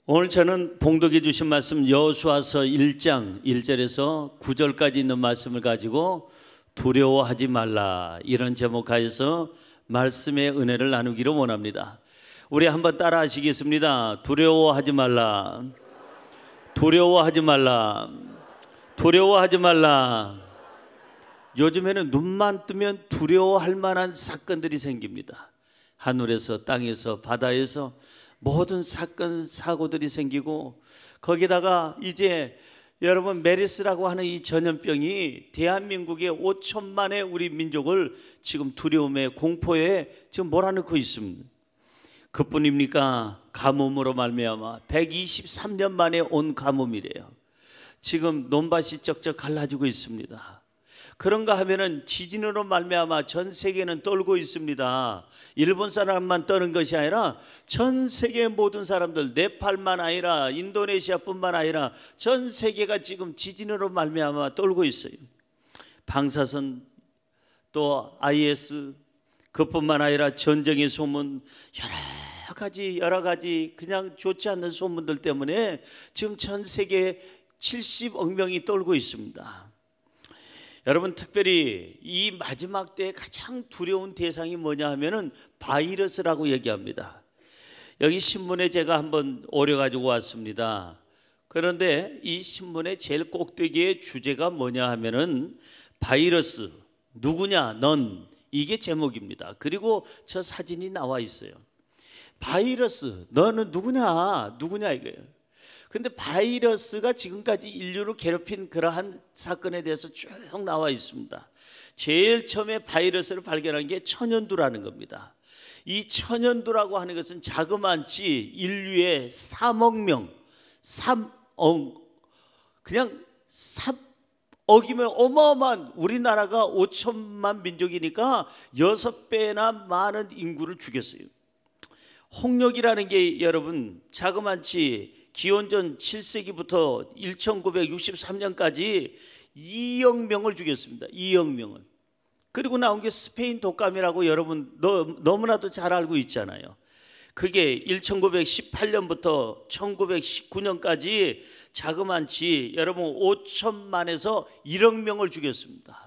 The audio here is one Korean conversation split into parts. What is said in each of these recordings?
오늘 저는 봉독해 주신 말씀 여호수아서 1장 1절에서 9절까지 있는 말씀을 가지고 두려워하지 말라, 이런 제목하에서 말씀의 은혜를 나누기를 원합니다. 우리 한번 따라 하시겠습니다. 두려워하지 말라, 두려워하지 말라, 두려워하지 말라. 요즘에는 눈만 뜨면 두려워할 만한 사건들이 생깁니다. 하늘에서, 땅에서, 바다에서 모든 사건 사고들이 생기고, 거기다가 이제 여러분 메르스라고 하는 이 전염병이 대한민국의 5천만의 우리 민족을 지금 두려움에, 공포에 지금 몰아넣고 있습니다. 그뿐입니까? 가뭄으로 말미암아 123년 만에 온 가뭄이래요. 지금 논밭이 쩍쩍 갈라지고 있습니다. 그런가 하면은 지진으로 말미암아 전 세계는 떨고 있습니다. 일본 사람만 떠는 것이 아니라 전 세계 모든 사람들, 네팔만 아니라 인도네시아뿐만 아니라 전 세계가 지금 지진으로 말미암아 떨고 있어요. 방사선, 또 IS, 그뿐만 아니라 전쟁의 소문, 여러 가지 그냥 좋지 않는 소문들 때문에 지금 전 세계 70억 명이 떨고 있습니다. 여러분, 특별히 이 마지막 때에 가장 두려운 대상이 뭐냐 하면은 바이러스라고 얘기합니다. 여기 신문에 제가 한번 오려가지고 왔습니다. 그런데 이 신문의 제일 꼭대기의 주제가 뭐냐 하면은 바이러스, 누구냐 넌, 이게 제목입니다. 그리고 저 사진이 나와 있어요. 바이러스, 너는 누구냐 이거예요. 근데 바이러스가 지금까지 인류를 괴롭힌 그러한 사건에 대해서 쭉 나와 있습니다. 제일 처음에 바이러스를 발견한 게 천연두라는 겁니다. 이 천연두라고 하는 것은 자그마치 인류의 3억 명, 3억, 그냥 3억이면 어마어마한, 우리나라가 5천만 민족이니까 6배나 많은 인구를 죽였어요. 홍역이라는 게 여러분 자그마치 기원전 7세기부터 1963년까지 2억 명을 죽였습니다. 2억 명을. 그리고 나온 게 스페인 독감이라고 여러분 너무나도 잘 알고 있잖아요. 그게 1918년부터 1919년까지 자그마치 여러분 5천만에서 1억 명을 죽였습니다.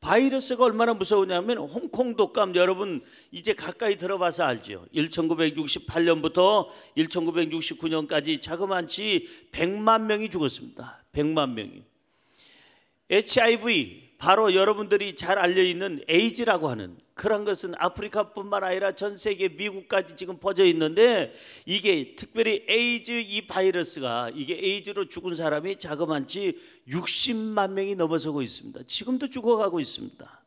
바이러스가 얼마나 무서우냐면 홍콩 독감, 여러분 이제 가까이 들어봐서 알죠. 1968년부터 1969년까지 자그마치 100만 명이 죽었습니다. 100만 명이. HIV, 바로 여러분들이 잘 알려있는 에이즈라고 하는 그런 것은 아프리카뿐만 아니라 전 세계 미국까지 지금 퍼져 있는데, 이게 특별히 에이즈, 이 바이러스가, 이게 에이즈로 죽은 사람이 자그마치 60만 명이 넘어서고 있습니다. 지금도 죽어가고 있습니다.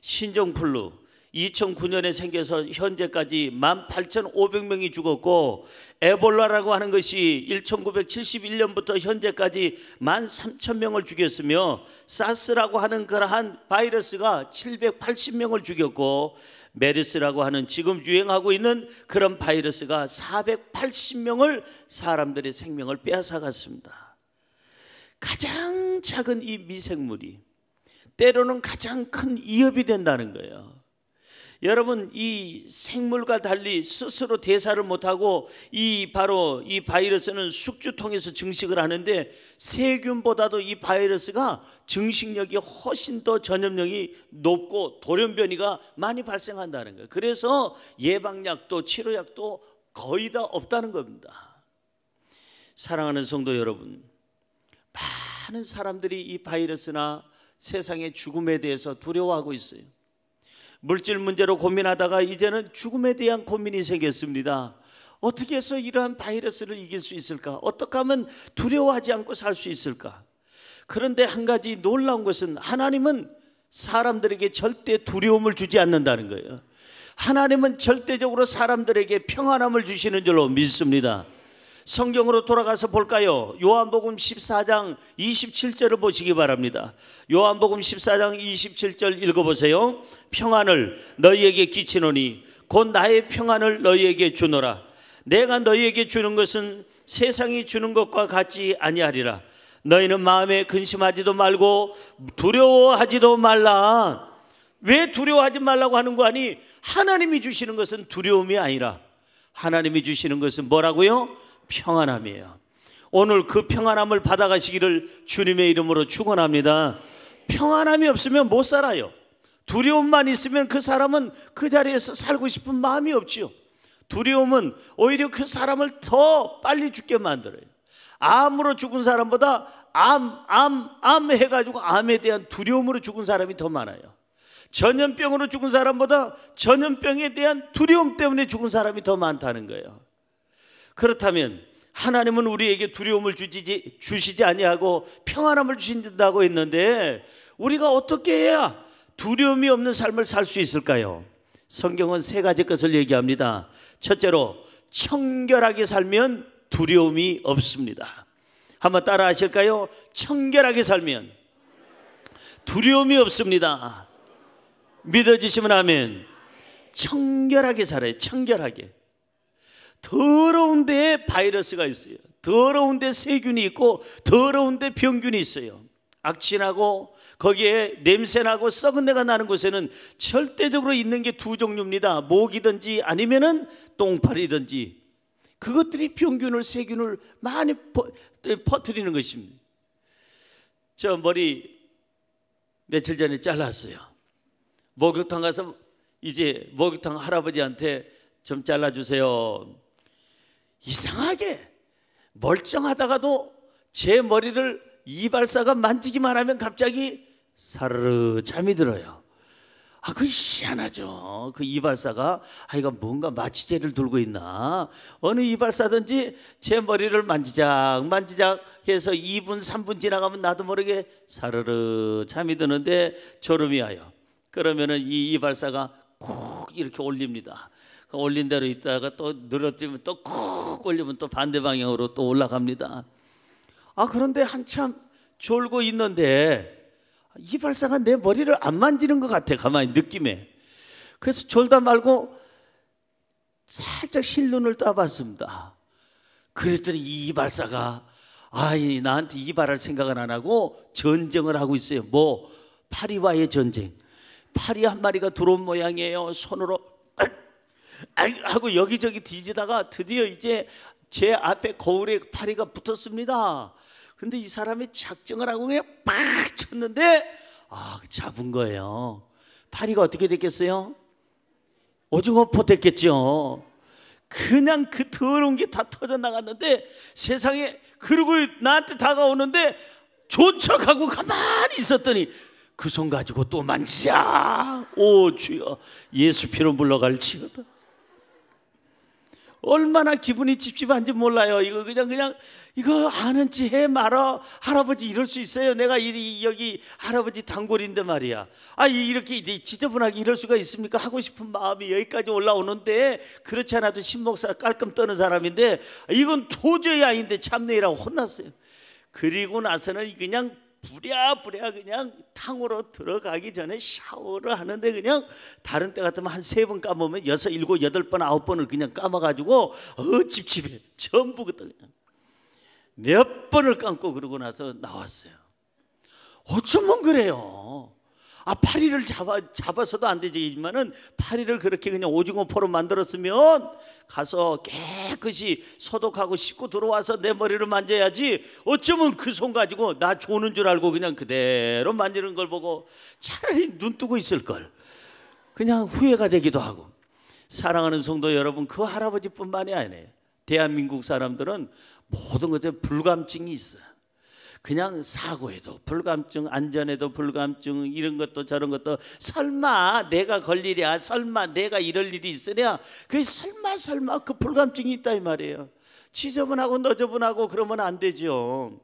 신종플루 2009년에 생겨서 현재까지 18,500명이 죽었고, 에볼라라고 하는 것이 1971년부터 현재까지 13,000명을 죽였으며, 사스라고 하는 그러한 바이러스가 780명을 죽였고, 메르스라고 하는 지금 유행하고 있는 그런 바이러스가 480명을, 사람들의 생명을 빼앗아갔습니다. 가장 작은 이 미생물이 때로는 가장 큰 위협이 된다는 거예요. 여러분, 이 생물과 달리 스스로 대사를 못하고 바로 이 바이러스는 숙주통에서 증식을 하는데, 세균보다도 이 바이러스가 증식력이 훨씬 더 전염력이 높고 돌연변이가 많이 발생한다는 거예요. 그래서 예방약도 치료약도 거의 다 없다는 겁니다. 사랑하는 성도 여러분, 많은 사람들이 이 바이러스나 세상의 죽음에 대해서 두려워하고 있어요. 물질 문제로 고민하다가 이제는 죽음에 대한 고민이 생겼습니다. 어떻게 해서 이러한 바이러스를 이길 수 있을까? 어떻게 하면 두려워하지 않고 살 수 있을까? 그런데 한 가지 놀라운 것은, 하나님은 사람들에게 절대 두려움을 주지 않는다는 거예요. 하나님은 절대적으로 사람들에게 평안함을 주시는 줄로 믿습니다. 성경으로 돌아가서 볼까요? 요한복음 14장 27절을 보시기 바랍니다. 요한복음 14장 27절 읽어보세요. 평안을 너희에게 끼치노니 곧 나의 평안을 너희에게 주노라. 내가 너희에게 주는 것은 세상이 주는 것과 같지 아니하리라. 너희는 마음에 근심하지도 말고 두려워하지도 말라. 왜 두려워하지 말라고 하는 거 아니? 하나님이 주시는 것은 두려움이 아니라, 하나님이 주시는 것은 뭐라고요? 평안함이에요. 오늘 그 평안함을 받아가시기를 주님의 이름으로 축원합니다. 평안함이 없으면 못 살아요. 두려움만 있으면 그 사람은 그 자리에서 살고 싶은 마음이 없지요. 두려움은 오히려 그 사람을 더 빨리 죽게 만들어요. 암으로 죽은 사람보다 암 해가지고 암에 대한 두려움으로 죽은 사람이 더 많아요. 전염병으로 죽은 사람보다 전염병에 대한 두려움 때문에 죽은 사람이 더 많다는 거예요. 그렇다면 하나님은 우리에게 두려움을 주시지 아니하고 평안함을 주신다고 했는데 우리가 어떻게 해야 두려움이 없는 삶을 살 수 있을까요? 성경은 세 가지 것을 얘기합니다. 첫째로 청결하게 살면 두려움이 없습니다. 한번 따라 하실까요? 청결하게 살면 두려움이 없습니다. 믿어지시면 아멘. 청결하게 살아요. 청결하게. 더러운 데에 바이러스가 있어요. 더러운 데 세균이 있고 더러운 데 병균이 있어요. 악취나고 거기에 냄새나고 썩은 데가 나는 곳에는 절대적으로 있는 게 두 종류입니다. 모기든지 아니면은 똥파리든지. 그것들이 병균을 세균을 많이 퍼뜨리는 것입니다. 저 머리 며칠 전에 잘랐어요. 목욕탕 가서 이제 목욕탕 할아버지한테 좀 잘라주세요. 이상하게 멀쩡하다가도 제 머리를 이발사가 만지기만 하면 갑자기 사르르 잠이 들어요. 그게 희한하죠. 그 이발사가 이거 뭔가 마취제를 들고 있나. 어느 이발사든지 제 머리를 만지작 해서 2분 3분 지나가면 나도 모르게 사르르 잠이 드는데 졸음이 와요. 그러면은 이 이발사가 쿡 이렇게 올립니다. 그 올린 대로 있다가 또 늘어뜨리면 또 쿡 올리면 또 반대 방향으로 또 올라갑니다. 그런데 한참 졸고 있는데 이발사가 내 머리를 안 만지는 것 같아. 가만히 느낌에. 그래서 졸다 말고 살짝 실눈을 떠봤습니다. 그랬더니 이 이발사가 나한테 이발할 생각은 안 하고 전쟁을 하고 있어요. 파리와의 전쟁. 파리 한 마리가 들어온 모양이에요. 손으로 하고 여기저기 뒤지다가 드디어 이제 제 앞에 거울에 파리가 붙었습니다. 근데 이 사람이 작정을 하고 그냥 팍 쳤는데 잡은 거예요. 파리가 어떻게 됐겠어요? 오징어포 됐겠죠. 그냥 그 더러운 게 다 터져 나갔는데 세상에. 그리고 나한테 다가오는데 좋은 척하고 가만히 있었더니 그 손 가지고 또 만지자. 오 주여 예수 피로 물러갈지어다. 얼마나 기분이 찝찝한지 몰라요. 이거 그냥 이거 아는지 해 말아. 할아버지 이럴 수 있어요. 내가 여기 할아버지 단골인데 말이야. 이렇게 이제 지저분하게 이럴 수가 있습니까? 하고 싶은 마음이 여기까지 올라오는데 그렇지 않아도 신목사 깔끔 떠는 사람인데 이건 도저히 아닌데 참내라고 혼났어요. 그리고 나서는 그냥 부랴부랴 그냥 탕으로 들어가기 전에 샤워를 하는데 그냥 다른 때 같으면 한 3번 감으면 6, 7, 8번, 9번을 그냥 감아가지고 찝찝해. 전부 그때 그냥 몇 번을 감고 그러고 나서 나왔어요. 어쩌면 그래요. 파리를 잡아서도 안 되지만은 파리를 그렇게 그냥 오징어 포로 만들었으면 가서 깨끗이 소독하고 씻고 들어와서 내 머리를 만져야지. 어쩌면 그 손 가지고 나 조는 줄 알고 그냥 그대로 만지는 걸 보고 차라리 눈 뜨고 있을 걸. 그냥 후회가 되기도 하고. 사랑하는 성도 여러분, 그 할아버지뿐만이 아니에요. 대한민국 사람들은 모든 것에 불감증이 있어요. 그냥 사고에도 불감증, 안전에도 불감증, 이런 것도 저런 것도 설마 내가 걸리랴, 설마 내가 이럴 일이 있으랴, 그게 설마 그 불감증이 있다 이 말이에요. 지저분하고 너저분하고 그러면 안 되죠.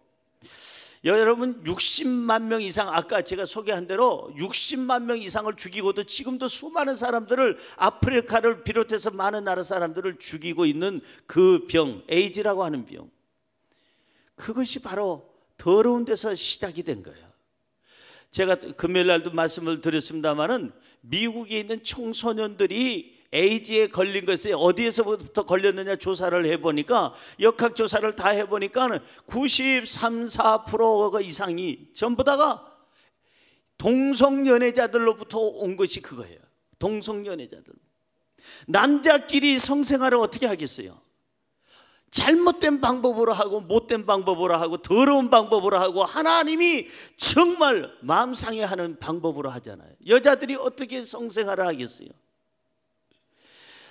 여러분 60만 명 이상, 아까 제가 소개한 대로 60만 명 이상을 죽이고도 지금도 수많은 사람들을, 아프리카를 비롯해서 많은 나라 사람들을 죽이고 있는 그 병, 에이즈라고 하는 병, 그것이 바로 더러운 데서 시작이 된 거예요. 제가 금요일 날도 말씀을 드렸습니다마는 미국에 있는 청소년들이 에이즈에 걸린 것이 어디에서부터 걸렸느냐 조사를 해보니까, 역학조사를 다 해보니까 93, 4% 이상이 전부 다가 동성연애자들로부터 온 것이 그거예요. 동성연애자들. 남자끼리 성생활을 어떻게 하겠어요? 잘못된 방법으로 하고 못된 방법으로 하고 더러운 방법으로 하고 하나님이 정말 마음 상해하는 방법으로 하잖아요. 여자들이 어떻게 성생활을 하겠어요?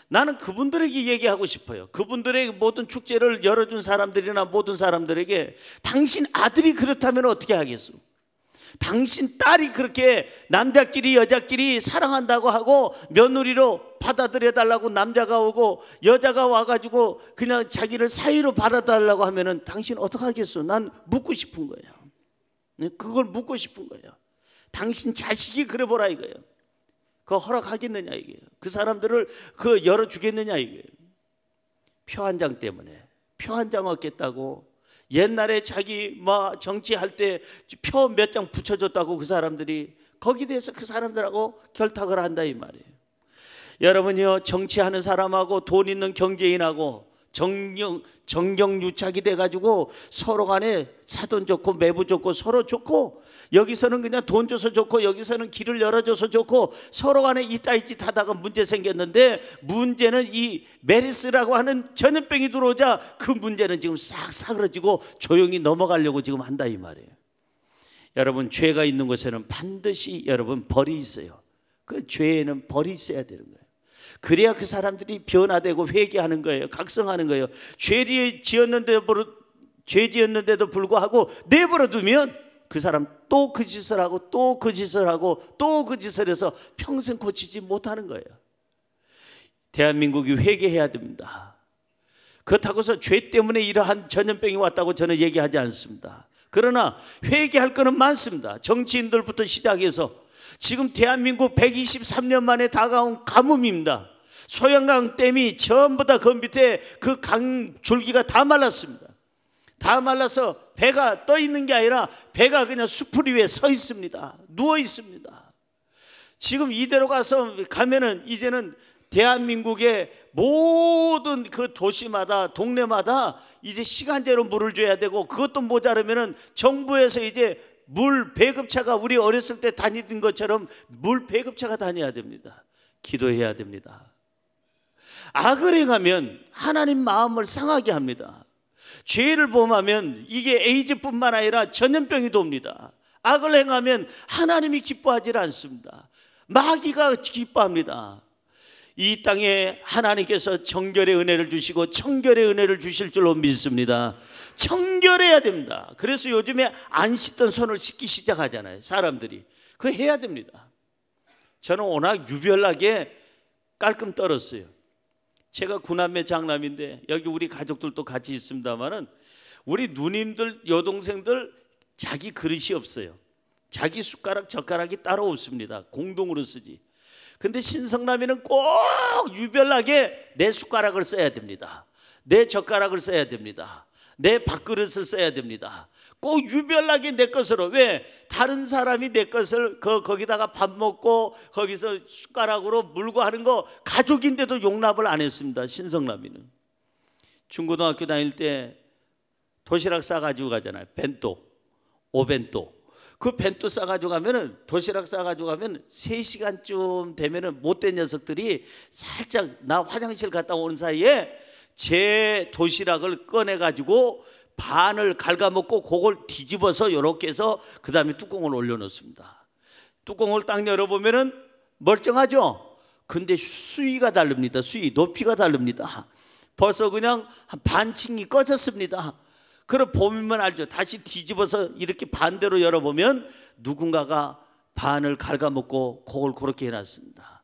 나는 그분들에게 얘기하고 싶어요. 그분들의 모든 축제를 열어준 사람들이나 모든 사람들에게 당신 아들이 그렇다면 어떻게 하겠어? 당신 딸이 그렇게 남자끼리 여자끼리 사랑한다고 하고 며느리로 받아들여달라고 남자가 오고 여자가 와가지고 그냥 자기를 사위로 받아달라고 하면은 당신 어떡하겠어? 난 묻고 싶은 거예요. 그걸 묻고 싶은 거예요. 당신 자식이 그래 보라 이거예요. 그거 허락하겠느냐 이게요. 그 사람들을 그 열어주겠느냐 이게요. 표 한 장 때문에 표 한 장 얻겠다고 옛날에 자기 뭐 정치할 때 표 몇 장 붙여줬다고 그 사람들이 거기에 대해서 그 사람들하고 결탁을 한다 이 말이에요. 여러분이요, 정치하는 사람하고 돈 있는 경제인하고 정경유착이 돼가지고 서로 간에 사돈 좋고 매부 좋고 서로 좋고 여기서는 그냥 돈 줘서 좋고 여기서는 길을 열어줘서 좋고 서로 간에 이따이짓 하다가 문제 생겼는데 문제는 이 메르스라고 하는 전염병이 들어오자 그 문제는 지금 싹 사그러지고 조용히 넘어가려고 지금 한다 이 말이에요. 여러분, 죄가 있는 곳에는 반드시 여러분 벌이 있어요. 그 죄에는 벌이 있어야 되는 거예요. 그래야 그 사람들이 변화되고 회개하는 거예요. 각성하는 거예요. 죄 지었는데도 불구하고 내버려 두면 그 사람 또 그 짓을 하고 또 그 짓을 하고 또 그 짓을 해서 평생 고치지 못하는 거예요. 대한민국이 회개해야 됩니다. 그렇다고 해서 죄 때문에 이러한 전염병이 왔다고 저는 얘기하지 않습니다. 그러나 회개할 거는 많습니다. 정치인들부터 시작해서 지금 대한민국 123년 만에 다가온 가뭄입니다. 소양강 댐이 전부 다 그 밑에 그 강 줄기가 다 말랐습니다. 다 말라서 배가 떠 있는 게 아니라 배가 그냥 수풀 위에 서 있습니다. 누워 있습니다. 지금 이대로 가면은 이제는 대한민국의 모든 그 도시마다 동네마다 이제 시간제로 물을 줘야 되고 그것도 모자르면은 정부에서 이제 물 배급차가 우리 어렸을 때 다니던 것처럼 물 배급차가 다녀야 됩니다. 기도해야 됩니다. 악을 행하면 하나님 마음을 상하게 합니다. 죄를 범하면 이게 에이즈뿐만 아니라 전염병이 돕니다. 악을 행하면 하나님이 기뻐하지 않습니다. 마귀가 기뻐합니다. 이 땅에 하나님께서 정결의 은혜를 주시고 청결의 은혜를 주실 줄로 믿습니다. 청결해야 됩니다. 그래서 요즘에 안 씻던 손을 씻기 시작하잖아요. 사람들이 그거 해야 됩니다. 저는 워낙 유별나게 깔끔 떨었어요. 제가 구남매 장남인데 여기 우리 가족들도 같이 있습니다만은 우리 누님들 여동생들 자기 그릇이 없어요. 자기 숟가락 젓가락이 따로 없습니다. 공동으로 쓰지. 근데 신성남이는 꼭 유별나게 내 숟가락을 써야 됩니다. 내 젓가락을 써야 됩니다. 내 밥그릇을 써야 됩니다. 꼭 유별나게 내 것으로. 왜? 다른 사람이 내 것을 거기다가 밥 먹고 거기서 숟가락으로 물고 하는 거 가족인데도 용납을 안 했습니다. 신성남이는. 중고등학교 다닐 때 도시락 싸가지고 가잖아요. 벤또, 오벤또. 그 벤또 싸가지고 가면은 도시락 싸가지고 가면 3시간쯤 되면은 못된 녀석들이 살짝 나 화장실 갔다 온 사이에 제 도시락을 꺼내가지고 반을 갉아먹고 그걸 뒤집어서 이렇게 해서 그 다음에 뚜껑을 올려놓습니다. 뚜껑을 딱 열어보면은 멀쩡하죠? 근데 수위가 다릅니다. 수위, 높이가 다릅니다. 벌써 그냥 한 반층이 꺼졌습니다. 그럼 보면 알죠. 다시 뒤집어서 이렇게 반대로 열어보면 누군가가 반을 갉아먹고 그걸 그렇게 해놨습니다.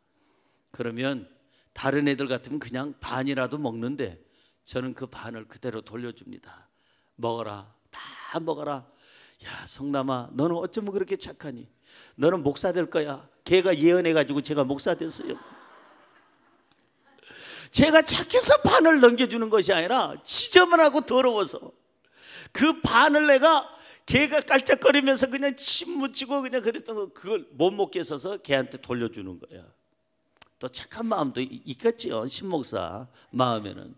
그러면 다른 애들 같으면 그냥 반이라도 먹는데 저는 그 반을 그대로 돌려줍니다. 먹어라, 다 먹어라. 야, 성남아, 너는 어쩌면 그렇게 착하니? 너는 목사 될 거야. 걔가 예언해가지고 제가 목사 됐어요. 제가 착해서 반을 넘겨주는 것이 아니라 지저분하고 더러워서 그 반을 내가 걔가 깔짝거리면서 그냥 침 묻히고 그냥 그랬던 거 그걸 못 먹게 해서 걔한테 돌려주는 거야. 또 착한 마음도 있겠지요. 신목사 마음에는.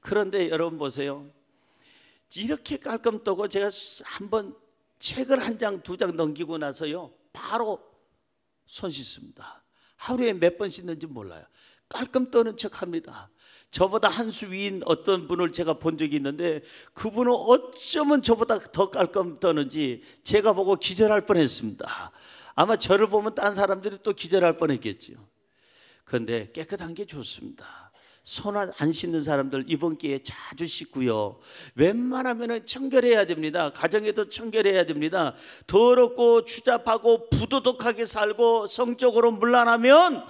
그런데 여러분 보세요. 이렇게 깔끔 떠고 제가 한번 책을 한 장, 두 장 넘기고 나서요 바로 손 씻습니다. 하루에 몇 번 씻는지 몰라요. 깔끔 떠는 척합니다. 저보다 한 수 위인 어떤 분을 제가 본 적이 있는데 그분은 어쩌면 저보다 더 깔끔 떠는지 제가 보고 기절할 뻔했습니다. 아마 저를 보면 딴 사람들이 또 기절할 뻔했겠죠. 그런데 깨끗한 게 좋습니다. 손 안 씻는 사람들 이번 기회에 자주 씻고요. 웬만하면 청결해야 됩니다. 가정에도 청결해야 됩니다. 더럽고 추잡하고 부도덕하게 살고 성적으로 문란하면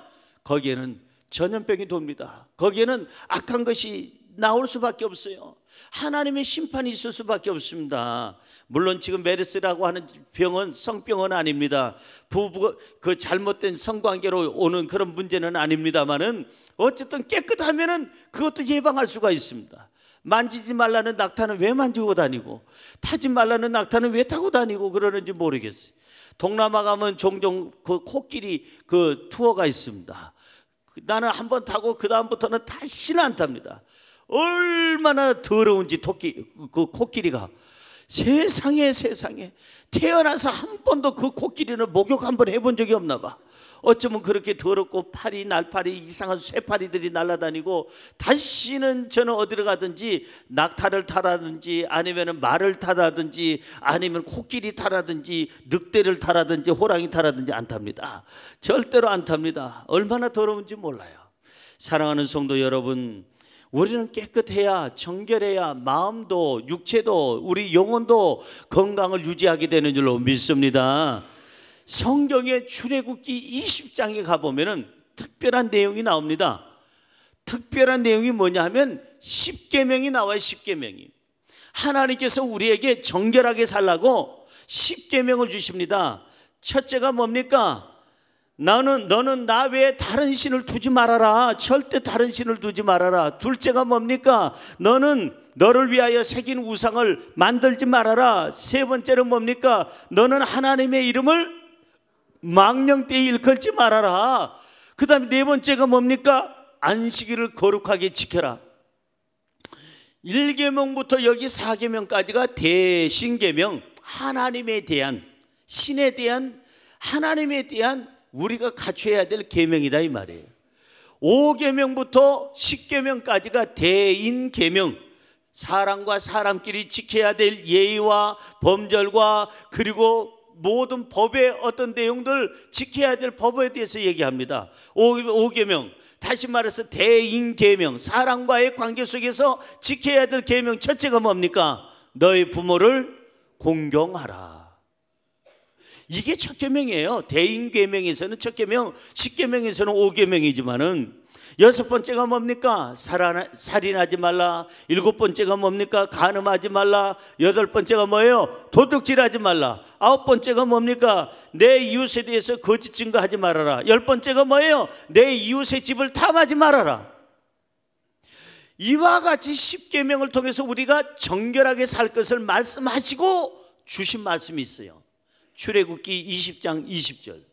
거기에는 전염병이 돕니다. 거기에는 악한 것이 나올 수밖에 없어요. 하나님의 심판이 있을 수밖에 없습니다. 물론 지금 메르스라고 하는 병은 성병은 아닙니다. 부부가 그 잘못된 성관계로 오는 그런 문제는 아닙니다만은 어쨌든 깨끗하면은 그것도 예방할 수가 있습니다. 만지지 말라는 낙타는 왜 만지고 다니고 타지 말라는 낙타는 왜 타고 다니고 그러는지 모르겠어요. 동남아 가면 종종 그 코끼리 그 투어가 있습니다. 나는 한번 타고 그 다음부터는 다시는 안 탑니다. 얼마나 더러운지 그 코끼리가 세상에 태어나서 한 번도 그 코끼리는 목욕 한번 해본 적이 없나 봐. 어쩌면 그렇게 더럽고 날파리 이상한 쇠파리들이 날아다니고 다시는 저는 어디로 가든지 낙타를 타라든지 아니면 말을 타라든지 아니면 코끼리 타라든지 늑대를 타라든지 호랑이 타라든지 안 탑니다. 절대로 안 탑니다. 얼마나 더러운지 몰라요. 사랑하는 성도 여러분, 우리는 깨끗해야 정결해야 마음도 육체도 우리 영혼도 건강을 유지하게 되는 줄로 믿습니다. 성경의 출애굽기 20장에 가보면 특별한 내용이 나옵니다. 특별한 내용이 뭐냐 하면 10계명이 나와요. 10계명이 하나님께서 우리에게 정결하게 살라고 10계명을 주십니다. 첫째가 뭡니까? 너는 나 외에 다른 신을 두지 말아라. 절대 다른 신을 두지 말아라. 둘째가 뭡니까? 너는 너를 위하여 새긴 우상을 만들지 말아라. 세 번째는 뭡니까? 너는 하나님의 이름을 망령되이 일컬지 말아라. 그 다음에 네 번째가 뭡니까? 안식일을 거룩하게 지켜라. 1계명부터 여기 4계명까지가 대신계명, 하나님에 대한, 신에 대한, 하나님에 대한 우리가 갖춰야 될 계명이다 이 말이에요. 5계명부터 10계명까지가 대인계명, 사람과 사람끼리 지켜야 될 예의와 범절과 그리고 모든 법의 어떤 내용들 지켜야 될 법에 대해서 얘기합니다. 5계명, 다시 말해서 대인계명, 사람과의 관계 속에서 지켜야 될 계명 첫째가 뭡니까? 너의 부모를 공경하라. 이게 첫 계명이에요. 대인계명에서는 첫 계명, 10계명에서는 5계명이지만은 여섯 번째가 뭡니까? 살인하지 말라. 일곱 번째가 뭡니까? 간음하지 말라. 여덟 번째가 뭐예요? 도둑질하지 말라. 아홉 번째가 뭡니까? 내 이웃에 대해서 거짓 증거하지 말아라. 열 번째가 뭐예요? 내 이웃의 집을 탐하지 말아라. 이와 같이 10계명을 통해서 우리가 정결하게 살 것을 말씀하시고 주신 말씀이 있어요. 출애굽기 20장 20절.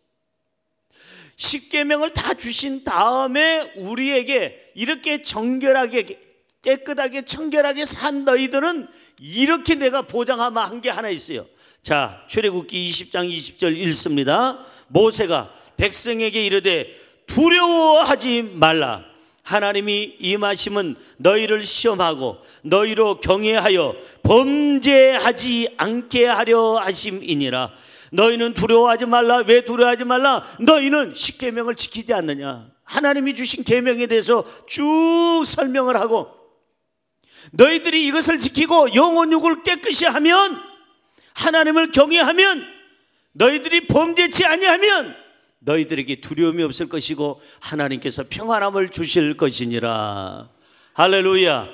10계명을 다 주신 다음에 우리에게 이렇게 정결하게 깨끗하게 청결하게 산 너희들은 이렇게 내가 보장하마 한 게 하나 있어요. 자, 출애굽기 20장 20절 읽습니다. 모세가 백성에게 이르되 두려워하지 말라. 하나님이 임하심은 너희를 시험하고 너희로 경외하여 범죄하지 않게 하려 하심이니라. 너희는 두려워하지 말라. 왜 두려워하지 말라? 너희는 10계명을 지키지 않느냐. 하나님이 주신 계명에 대해서 쭉 설명을 하고 너희들이 이것을 지키고 영혼육을 깨끗이 하면, 하나님을 경외하면, 너희들이 범죄치 아니하면 너희들에게 두려움이 없을 것이고 하나님께서 평안함을 주실 것이니라. 할렐루야,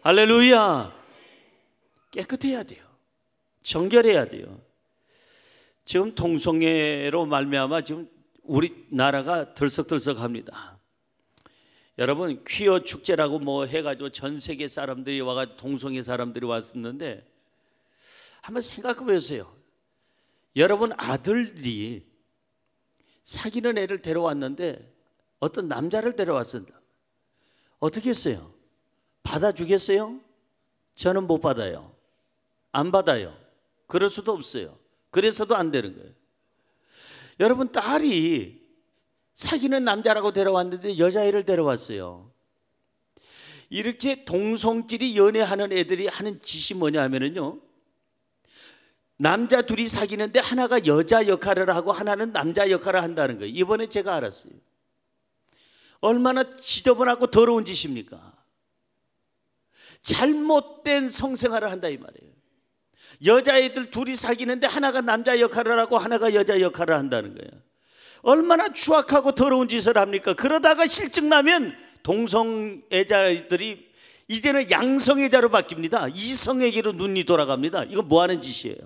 할렐루야. 깨끗해야 돼요. 정결해야 돼요. 지금 동성애로 말미암아 지금 우리나라가 들썩들썩합니다. 여러분, 퀴어 축제라고 뭐 해가지고 전 세계 사람들이 와가 동성애 사람들이 왔었는데 한번 생각해 보세요. 여러분 아들이 사귀는 애를 데려왔는데 어떤 남자를 데려왔습니다. 어떻게 했어요? 받아주겠어요? 저는 못 받아요. 안 받아요. 그럴 수도 없어요. 그래서도 안 되는 거예요. 여러분, 딸이 사귀는 남자라고 데려왔는데 여자애를 데려왔어요. 이렇게 동성끼리 연애하는 애들이 하는 짓이 뭐냐 하면은요, 남자 둘이 사귀는데 하나가 여자 역할을 하고 하나는 남자 역할을 한다는 거예요. 이번에 제가 알았어요. 얼마나 지저분하고 더러운 짓입니까? 잘못된 성생활을 한다 이 말이에요. 여자애들 둘이 사귀는데 하나가 남자 역할을 하고 하나가 여자 역할을 한다는 거예요. 얼마나 추악하고 더러운 짓을 합니까? 그러다가 실증 나면 동성애자들이 이제는 양성애자로 바뀝니다. 이성애기로 눈이 돌아갑니다. 이거 뭐 하는 짓이에요?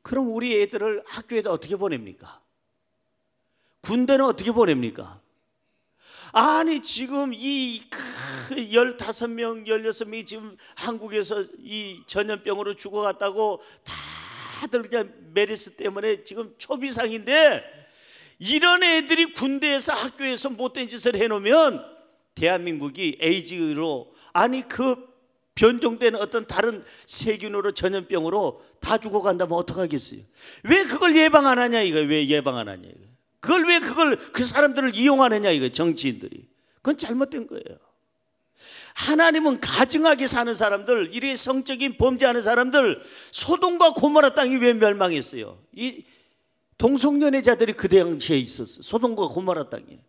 그럼 우리 애들을 학교에다 어떻게 보냅니까? 군대는 어떻게 보냅니까? 아니 지금 이 15명, 16명이 지금 한국에서 이 전염병으로 죽어갔다고 다들 그냥 메르스 때문에 지금 초비상인데, 이런 애들이 군대에서 학교에서 못된 짓을 해놓으면 대한민국이 에이즈로, 아니 그 변종된 어떤 다른 세균으로 전염병으로 다 죽어간다면 어떡하겠어요? 왜 그걸 예방 안 하냐 이거예요. 왜 예방 안 하냐 이거예요. 그걸 그 사람들을 이용하느냐 이거예요. 정치인들이. 그건 잘못된 거예요. 하나님은 가증하게 사는 사람들, 이래 성적인 범죄하는 사람들, 소돔과 고모라 땅이 왜 멸망했어요? 이 동성연애자들이 그 당시에 있었어요. 소돔과 고모라 땅에.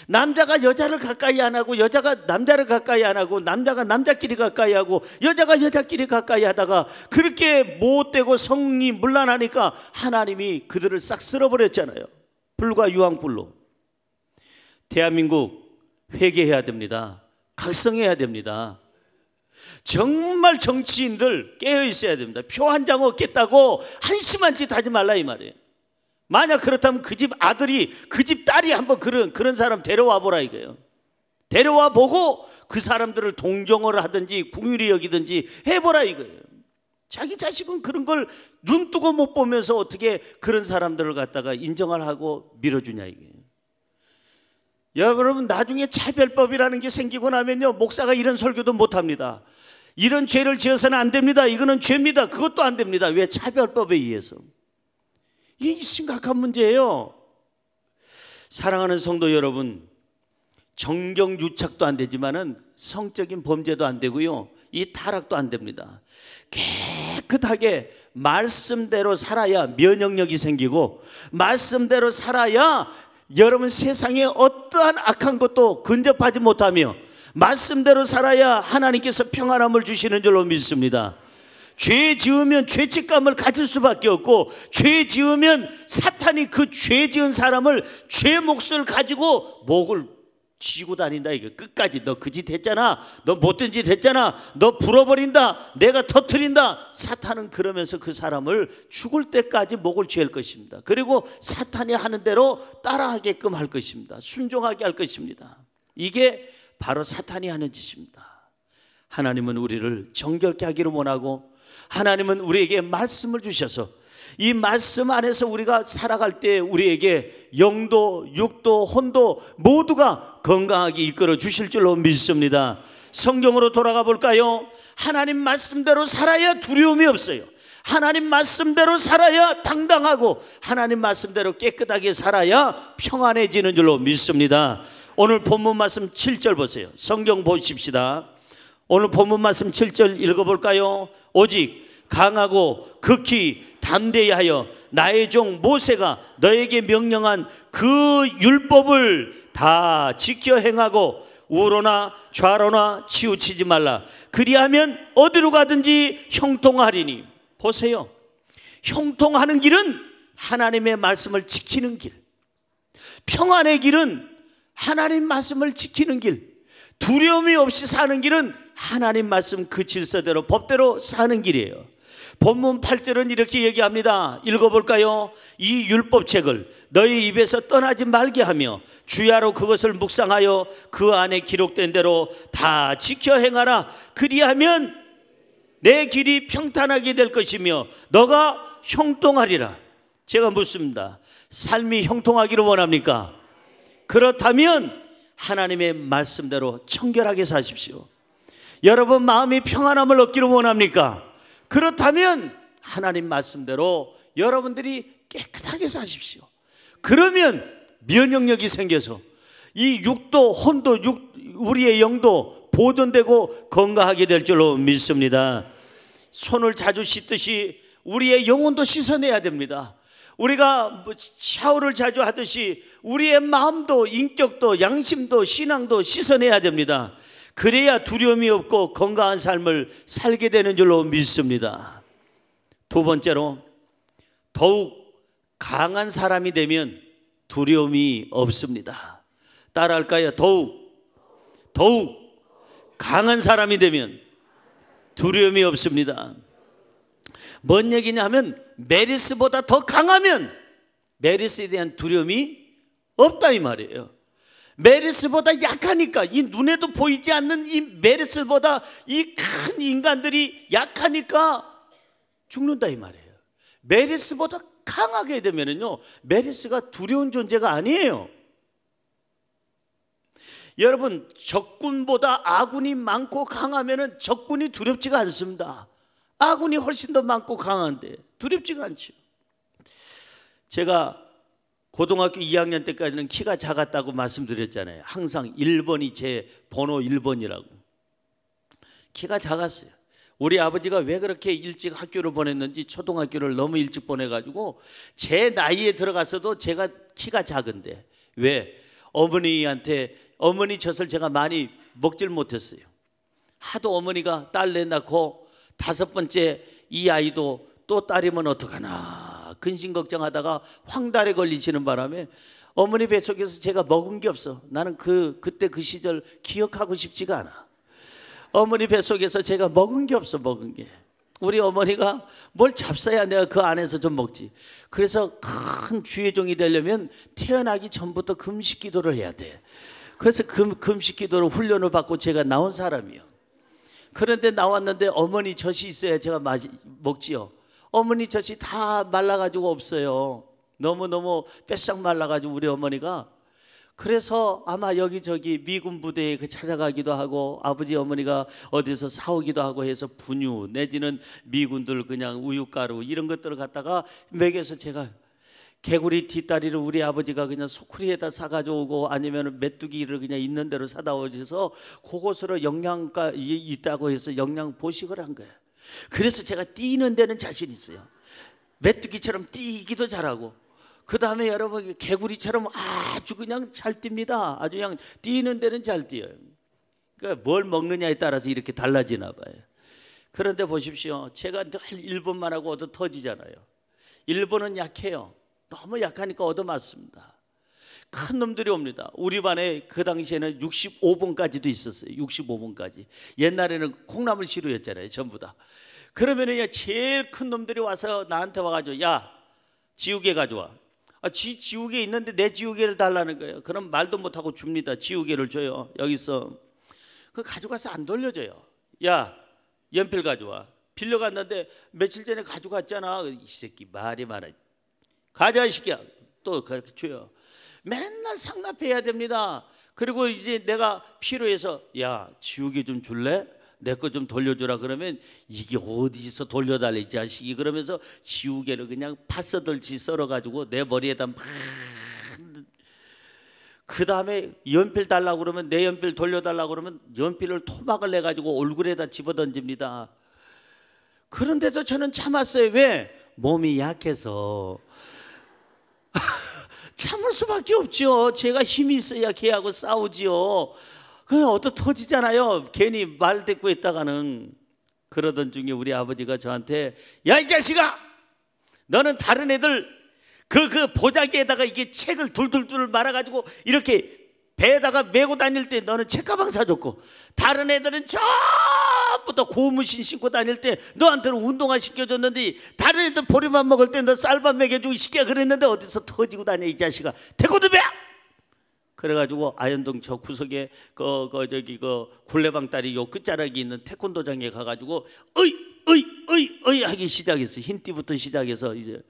남자가 여자를 가까이 안 하고 여자가 남자를 가까이 안 하고 남자가 남자끼리 가까이 하고 여자가 여자끼리 가까이 하다가 그렇게 못되고 성이 문란하니까 하나님이 그들을 싹 쓸어버렸잖아요. 불과 유황불로. 대한민국 회개해야 됩니다. 각성해야 됩니다. 정말 정치인들 깨어 있어야 됩니다. 표 한 장 얻겠다고 한심한 짓 하지 말라 이 말이에요. 만약 그렇다면 그 집 아들이, 그 집 딸이 한번 그런 사람 데려와 보라 이거예요. 데려와 보고 그 사람들을 동정을 하든지 궁휼히 여기든지 해보라 이거예요. 자기 자식은 그런 걸 눈 뜨고 못 보면서 어떻게 그런 사람들을 갖다가 인정을 하고 밀어주냐 이거예요. 여러분, 나중에 차별법이라는 게 생기고 나면요, 목사가 이런 설교도 못합니다. 이런 죄를 지어서는 안 됩니다. 이거는 죄입니다. 그것도 안 됩니다. 왜? 차별법에 의해서. 이게 심각한 문제예요. 사랑하는 성도 여러분, 정경 유착도 안 되지만은 성적인 범죄도 안 되고요, 이 타락도 안 됩니다. 깨끗하게 말씀대로 살아야 면역력이 생기고, 말씀대로 살아야 여러분 세상에 어떠한 악한 것도 근접하지 못하며, 말씀대로 살아야 하나님께서 평안함을 주시는 줄로 믿습니다. 죄 지으면 죄책감을 가질 수밖에 없고, 죄 지으면 사탄이 그 죄 지은 사람을 죄 몫을 가지고 목을 쥐고 다닌다 이거. 끝까지 너 그 짓 했잖아, 너 못된 짓 했잖아, 너 불어버린다, 내가 터뜨린다. 사탄은 그러면서 그 사람을 죽을 때까지 목을 쥘 것입니다. 그리고 사탄이 하는 대로 따라하게끔 할 것입니다. 순종하게 할 것입니다. 이게 바로 사탄이 하는 짓입니다. 하나님은 우리를 정결케 하기를 원하고, 하나님은 우리에게 말씀을 주셔서 이 말씀 안에서 우리가 살아갈 때 우리에게 영도, 육도, 혼도 모두가 건강하게 이끌어 주실 줄로 믿습니다. 성경으로 돌아가 볼까요? 하나님 말씀대로 살아야 두려움이 없어요. 하나님 말씀대로 살아야 당당하고, 하나님 말씀대로 깨끗하게 살아야 평안해지는 줄로 믿습니다. 오늘 본문 말씀 7절 보세요. 성경 보십시다. 오늘 본문 말씀 7절 읽어볼까요? 오직 강하고 극히 담대히 하여 나의 종 모세가 너에게 명령한 그 율법을 다 지켜 행하고 우로나 좌로나 치우치지 말라. 그리하면 어디로 가든지 형통하리니. 보세요, 형통하는 길은 하나님의 말씀을 지키는 길, 평안의 길은 하나님 말씀을 지키는 길, 두려움이 없이 사는 길은 하나님 말씀 그 질서대로 법대로 사는 길이에요. 본문 8절은 이렇게 얘기합니다. 읽어볼까요? 이 율법책을 너희 입에서 떠나지 말게 하며 주야로 그것을 묵상하여 그 안에 기록된 대로 다 지켜 행하라. 그리하면 내 길이 평탄하게 될 것이며 너가 형통하리라. 제가 묻습니다. 삶이 형통하기를 원합니까? 그렇다면 하나님의 말씀대로 청결하게 사십시오. 여러분 마음이 평안함을 얻기를 원합니까? 그렇다면 하나님 말씀대로 여러분들이 깨끗하게 사십시오. 그러면 면역력이 생겨서 이 육도, 혼도, 우리의 영도 보존되고 건강하게 될 줄로 믿습니다. 손을 자주 씻듯이 우리의 영혼도 씻어내야 됩니다. 우리가 샤워를 자주 하듯이 우리의 마음도, 인격도, 양심도, 신앙도 씻어내야 됩니다. 그래야 두려움이 없고 건강한 삶을 살게 되는 줄로 믿습니다. 두 번째로, 더욱 강한 사람이 되면 두려움이 없습니다. 따라할까요? 더욱 강한 사람이 되면 두려움이 없습니다. 뭔 얘기냐 하면 메리스보다 더 강하면 메리스에 대한 두려움이 없다 이 말이에요. 메리스보다 약하니까, 이 눈에도 보이지 않는 이 메리스보다 이 큰 인간들이 약하니까 죽는다 이 말이에요. 메리스보다 강하게 되면은요, 메리스가 두려운 존재가 아니에요. 여러분, 적군보다 아군이 많고 강하면은 적군이 두렵지가 않습니다. 아군이 훨씬 더 많고 강한데 두렵지가 않죠. 제가 고등학교 2학년 때까지는 키가 작았다고 말씀드렸잖아요. 항상 1번이 제 번호 1번이라고. 키가 작았어요. 우리 아버지가 왜 그렇게 일찍 학교를 보냈는지, 초등학교를 너무 일찍 보내가지고 제 나이에 들어갔어도 제가 키가 작은데, 왜? 어머니 젖을 제가 많이 먹질 못했어요. 하도 어머니가 딸 낳고 5번째 이 아이도 또 딸이면 어떡하나 근심 걱정하다가 황달에 걸리시는 바람에 어머니 뱃속에서 제가 먹은 게 없어. 나는 그때 그 시절 기억하고 싶지가 않아. 어머니 뱃속에서 제가 먹은 게 없어. 먹은 게, 우리 어머니가 뭘 잡숴야 내가 그 안에서 좀 먹지. 그래서 큰 주의 종이 되려면 태어나기 전부터 금식 기도를 해야 돼. 그래서 금식 기도로 훈련을 받고 제가 나온 사람이요. 그런데 나왔는데 어머니 젖이 있어야 제가 먹지요. 어머니 젖이 다 말라가지고 없어요. 너무너무 뺏싹 말라가지고 우리 어머니가. 그래서 아마 여기저기 미군 부대에 찾아가기도 하고 아버지 어머니가 어디서 사오기도 하고 해서 분유 내지는 미군들 그냥 우유가루 이런 것들을 갖다가 먹여서 제가 개구리 뒷다리를 우리 아버지가 그냥 소쿠리에다 사가지고 오고 아니면 메뚜기를 그냥 있는 대로 사다 오셔서 그것으로 영양가 있다고 해서 영양 보식을 한 거예요. 그래서 제가 뛰는 데는 자신 있어요. 메뚜기처럼 뛰기도 잘하고, 그 다음에 여러분 개구리처럼 아주 그냥 잘 뜁니다. 아주 그냥 뛰는 데는 잘 뛰어요. 그러니까 뭘 먹느냐에 따라서 이렇게 달라지나 봐요. 그런데 보십시오, 제가 늘 1번만 하고 얻어 터지잖아요. 1번은 약해요. 너무 약하니까 얻어맞습니다. 큰 놈들이 옵니다. 우리 반에 그 당시에는 65번까지도 있었어요. 65번까지. 옛날에는 콩나물 시루였잖아요, 전부 다. 그러면은 제일 큰 놈들이 와서 나한테 와가지고, 야, 지우개 가져와. 지우개 있는데 내 지우개를 달라는 거예요. 그럼 말도 못하고 줍니다. 지우개를 줘요. 여기서 그 가져가서 안 돌려줘요. 야, 연필 가져와. 빌려갔는데 며칠 전에 가져갔잖아. 이 새끼 말이 많아. 가자 이 새끼야. 또 그렇게 줘요. 맨날 상납해야 됩니다. 그리고 이제 내가 필요해서, 야, 지우개 좀 줄래? 내 거 좀 돌려주라 그러면, 이게 어디서 돌려달래 이 자식이. 그러면서 지우개를 그냥 파서들지 썰어가지고 내 머리에다 막, 그 다음에 연필 달라고 그러면, 내 연필 돌려달라고 그러면 연필을 토막을 내가지고 얼굴에다 집어던집니다. 그런데도 저는 참았어요. 왜? 몸이 약해서. 참을 수밖에 없죠. 제가 힘이 있어야 걔하고 싸우지요. 그냥 얻어 터지잖아요. 괜히 말 대꾸 했다가는. 그러던 중에 우리 아버지가 저한테, 야, 이 자식아, 너는 다른 애들 그 보자기에다가 이게 책을 둘둘둘 말아가지고 이렇게 배에다가 메고 다닐 때 너는 책가방 사줬고, 다른 애들은 전부 다 고무신 신고 다닐 때 너한테는 운동화 시켜줬는데, 다른 애들 보리밥 먹을 때 너 쌀밥 먹여주고 시켜 그랬는데 어디서 터지고 다녀 이 자식아. 태권도배! 그래가지고 아현동 저 구석에 저기 굴레방 다리 요 끝자락에 있는 태권도장에 가가지고 어이 하기 시작했어요. 흰띠부터 시작해서 이제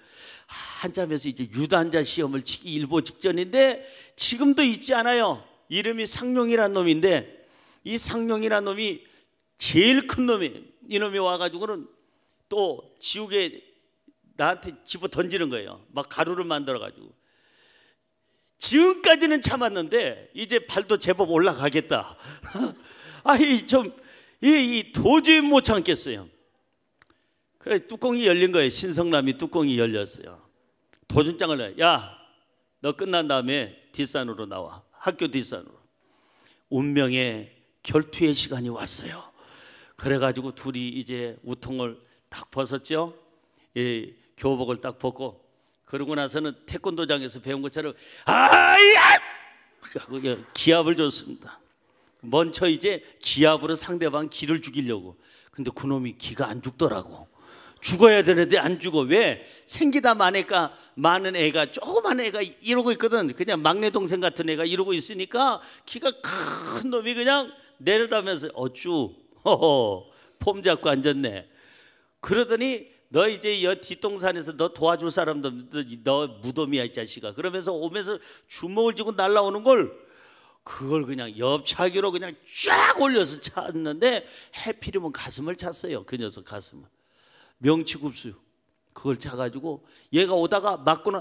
한참에서 이제 유단자 시험을 치기 일보 직전인데, 지금도 있지 않아요. 이름이 상룡이란 놈인데, 이 상룡이란 놈이 제일 큰 놈이에요. 이놈이 와가지고는 또 지우개 나한테 집어 던지는 거예요. 막 가루를 만들어가지고. 지금까지는 참았는데 이제 발도 제법 올라가겠다. 아이 좀 도저히 못 참겠어요. 그래 뚜껑이 열린 거예요. 신성남이 뚜껑이 열렸어요. 도준장을 내. 야, 너 끝난 다음에 뒷산으로 나와. 학교 뒷산으로. 운명의 결투의 시간이 왔어요. 그래가지고 둘이 이제 우통을 딱 벗었죠. 교복을 딱 벗고 그러고 나서는 태권도장에서 배운 것처럼 아야! 기합을 줬습니다. 먼저 이제 기합으로 상대방 기를 죽이려고. 근데 그놈이 기가 안 죽더라고. 죽어야 되는데 안 죽어. 왜? 생기다 마니까 많은 애가, 조그만 애가 이러고 있거든. 그냥 막내 동생 같은 애가 이러고 있으니까 기가 큰 놈이 그냥 내려다면서 어쭈 폼 잡고 앉았네. 그러더니 너 이제 여 뒷동산에서 너 도와줄 사람들, 너 무덤이야 이 자식아. 그러면서 오면서 주먹을 쥐고 날라오는 걸, 그걸 그냥 옆차기로 그냥 쫙 올려서 찼는데 해피리면 가슴을 찼어요. 그 녀석 가슴을. 명치급수 그걸 차가지고 얘가 오다가 맞고는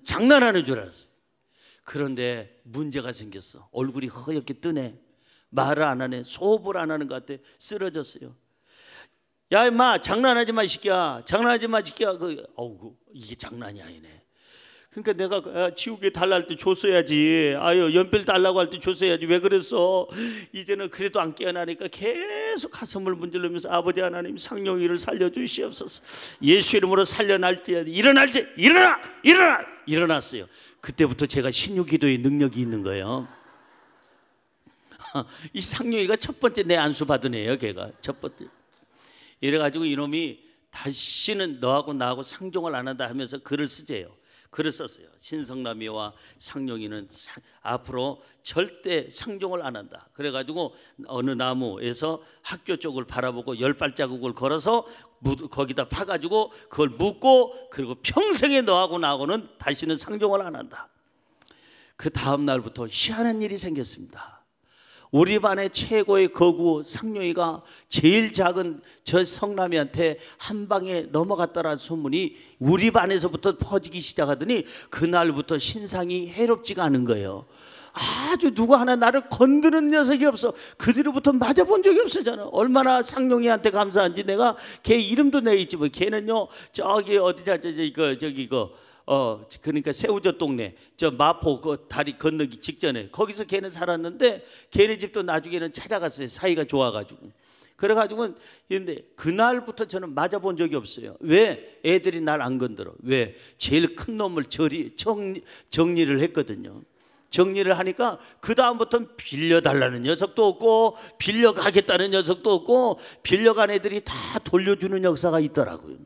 장난하는 줄 알았어. 그런데 문제가 생겼어. 얼굴이 허옇게 뜨네. 말을 안 하네. 소업을 안 하는 것 같아. 쓰러졌어요. 야 임마 장난하지 마 시끼야. 장난하지 마 시끼야. 이게 장난이 아니네. 그러니까 내가 지우개 달랄 때 줬어야지. 아유 연필 달라고 할 때 줬어야지. 왜 그랬어? 이제는 그래도 안 깨어나니까 계속 가슴을 문질르면서 아버지 하나님 상용이를 살려주시옵소서. 예수 이름으로 살려날지어다. 일어날지. 일어나. 일어났어요. 그때부터 제가 신유기도의 능력이 있는 거예요. 이 상용이가 첫 번째 내 안수 받은 애예요. 걔가 첫 번째. 이래가지고 이놈이 다시는 너하고 나하고 상종을 안 한다 하면서 글을 쓰재요. 글을 썼어요. 신성남이와 상용이는 앞으로 절대 상종을 안 한다. 그래가지고 어느 나무에서 학교 쪽을 바라보고 10발자국을 걸어서 거기다 파가지고 그걸 묻고, 그리고 평생에 너하고 나하고는 다시는 상종을 안 한다. 그 다음 날부터 희한한 일이 생겼습니다. 우리 반의 최고의 거구 상용이가 제일 작은 저 성남이한테 한 방에 넘어갔다라는 소문이 우리 반에서부터 퍼지기 시작하더니 그날부터 신상이 해롭지가 않은 거예요. 아주 누구 하나 나를 건드는 녀석이 없어. 그 뒤로부터 맞아본 적이 없었잖아. 얼마나 상용이한테 감사한지. 내가 걔 이름도 내있지 뭐. 걔는요 저기 어디냐 그러니까 새우젓 동네 저 마포 그 다리 건너기 직전에 거기서 걔는 살았는데 걔네 집도 나중에는 찾아갔어요. 사이가 좋아가지고. 그래가지고 근데 그날부터 저는 맞아본 적이 없어요. 왜? 애들이 날 안 건드려. 왜? 제일 큰 놈을 정리를 했거든요. 정리를 하니까 그 다음부터는 빌려달라는 녀석도 없고 빌려가겠다는 녀석도 없고 빌려간 애들이 다 돌려주는 역사가 있더라고요.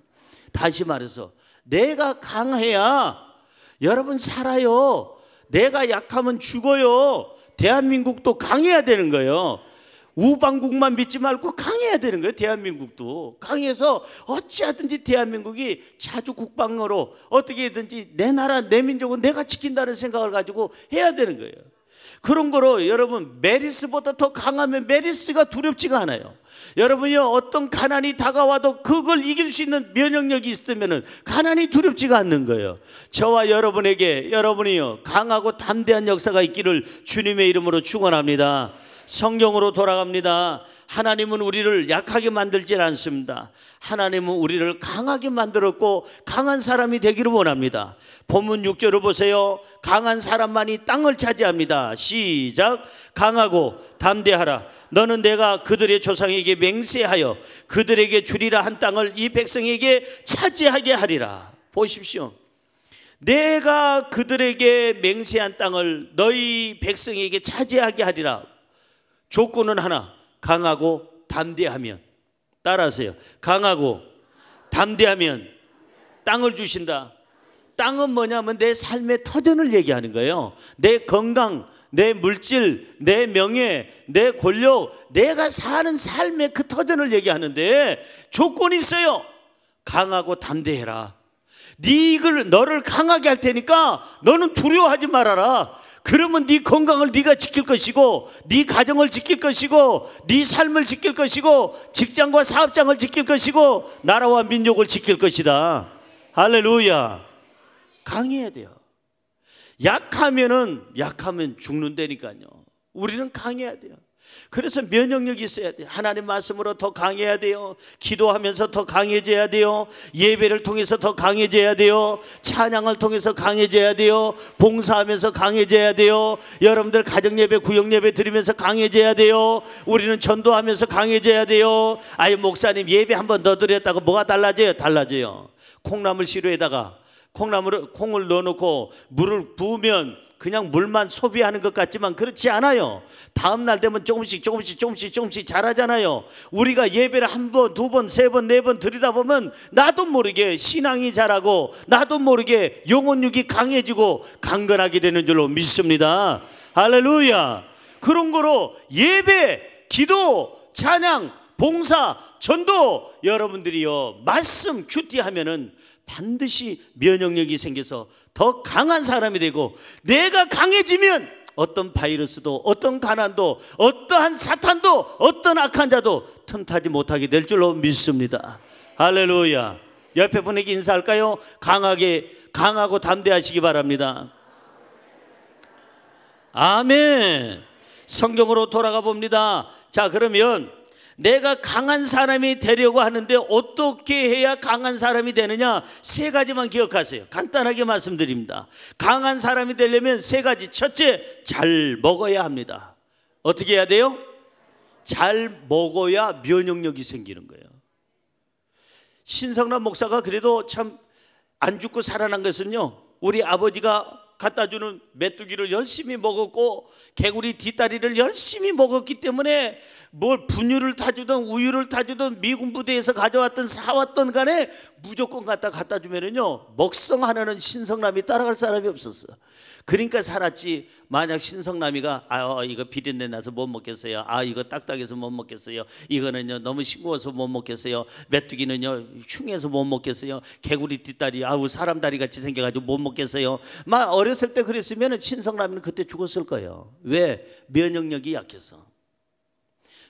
다시 말해서 내가 강해야 여러분 살아요. 내가 약하면 죽어요. 대한민국도 강해야 되는 거예요. 우방국만 믿지 말고 강해야 되는 거예요. 대한민국도 강해서 어찌하든지 대한민국이 자주 국방으로 어떻게든지 내 나라 내 민족은 내가 지킨다는 생각을 가지고 해야 되는 거예요. 그런 거로 여러분 메리스보다 더 강하면 메리스가 두렵지가 않아요. 여러분이 어떤 가난이 다가와도 그걸 이길 수 있는 면역력이 있으면 가난이 두렵지가 않는 거예요. 저와 여러분에게 여러분이요 강하고 담대한 역사가 있기를 주님의 이름으로 축원합니다. 성경으로 돌아갑니다. 하나님은 우리를 약하게 만들지 않습니다. 하나님은 우리를 강하게 만들었고 강한 사람이 되기를 원합니다. 본문 6절을 보세요. 강한 사람만이 땅을 차지합니다. 시작. 강하고 담대하라. 너는 내가 그들의 조상에게 맹세하여 그들에게 주리라 한 땅을 이 백성에게 차지하게 하리라. 보십시오. 내가 그들에게 맹세한 땅을 너희 백성에게 차지하게 하리라. 조건은 하나, 강하고 담대하면. 따라하세요. 강하고 담대하면 땅을 주신다. 땅은 뭐냐면 내 삶의 터전을 얘기하는 거예요. 내 건강, 내 물질, 내 명예, 내 권력, 내가 사는 삶의 그 터전을 얘기하는데 조건이 있어요. 강하고 담대해라. 너를 강하게 할 테니까 너는 두려워하지 말아라. 그러면 네 건강을 네가 지킬 것이고 네 가정을 지킬 것이고 네 삶을 지킬 것이고 직장과 사업장을 지킬 것이고 나라와 민족을 지킬 것이다. 할렐루야. 강해야 돼요. 약하면 죽는다니까요. 우리는 강해야 돼요. 그래서 면역력이 있어야 돼요. 하나님 말씀으로 더 강해야 돼요. 기도하면서 더 강해져야 돼요. 예배를 통해서 더 강해져야 돼요. 찬양을 통해서 강해져야 돼요. 봉사하면서 강해져야 돼요. 여러분들 가정예배, 구역예배 드리면서 강해져야 돼요. 우리는 전도하면서 강해져야 돼요. 아유, 목사님 예배 한 번 더 드렸다고 뭐가 달라져요? 달라져요. 콩나물 시루에다가 콩을 넣어놓고 물을 부으면 그냥 물만 소비하는 것 같지만 그렇지 않아요. 다음 날 되면 조금씩 잘하잖아요. 우리가 예배를 한 번, 두 번, 세 번, 네 번 드리다 보면 나도 모르게 신앙이 자라고 나도 모르게 영혼육이 강해지고 강건하게 되는 줄로 믿습니다. 할렐루야. 그런 거로 예배, 기도, 찬양, 봉사, 전도 여러분들이요 말씀 큐티하면은 반드시 면역력이 생겨서 더 강한 사람이 되고, 내가 강해지면 어떤 바이러스도, 어떤 가난도, 어떠한 사탄도, 어떤 악한 자도 틈타지 못하게 될 줄로 믿습니다. 할렐루야. 옆에 분에게 인사할까요? 강하고 담대하시기 바랍니다. 아멘. 성경으로 돌아가 봅니다. 자, 그러면 내가 강한 사람이 되려고 하는데 어떻게 해야 강한 사람이 되느냐? 세 가지만 기억하세요. 간단하게 말씀드립니다. 강한 사람이 되려면 세 가지. 첫째, 잘 먹어야 합니다. 어떻게 해야 돼요? 잘 먹어야 면역력이 생기는 거예요. 신성남 목사가 그래도 참 안 죽고 살아난 것은요, 우리 아버지가 갖다 주는 메뚜기를 열심히 먹었고 개구리 뒷다리를 열심히 먹었기 때문에 뭘 분유를 타주든 우유를 타주든 미군 부대에서 가져왔던 사왔던 간에 무조건 갖다 주면은요 먹성 하나는 신성남이 따라갈 사람이 없었어. 그러니까 살았지. 만약 신성남이가 이거 비린내 나서 못 먹겠어요, 이거 딱딱해서 못 먹겠어요, 이거는요 너무 싱거워서 못 먹겠어요, 메뚜기는요 흉해서 못 먹겠어요, 개구리 뒷다리 사람 다리 같이 생겨가지고 못 먹겠어요, 막 어렸을 때 그랬으면 신성남이는 그때 죽었을 거예요. 왜? 면역력이 약해서.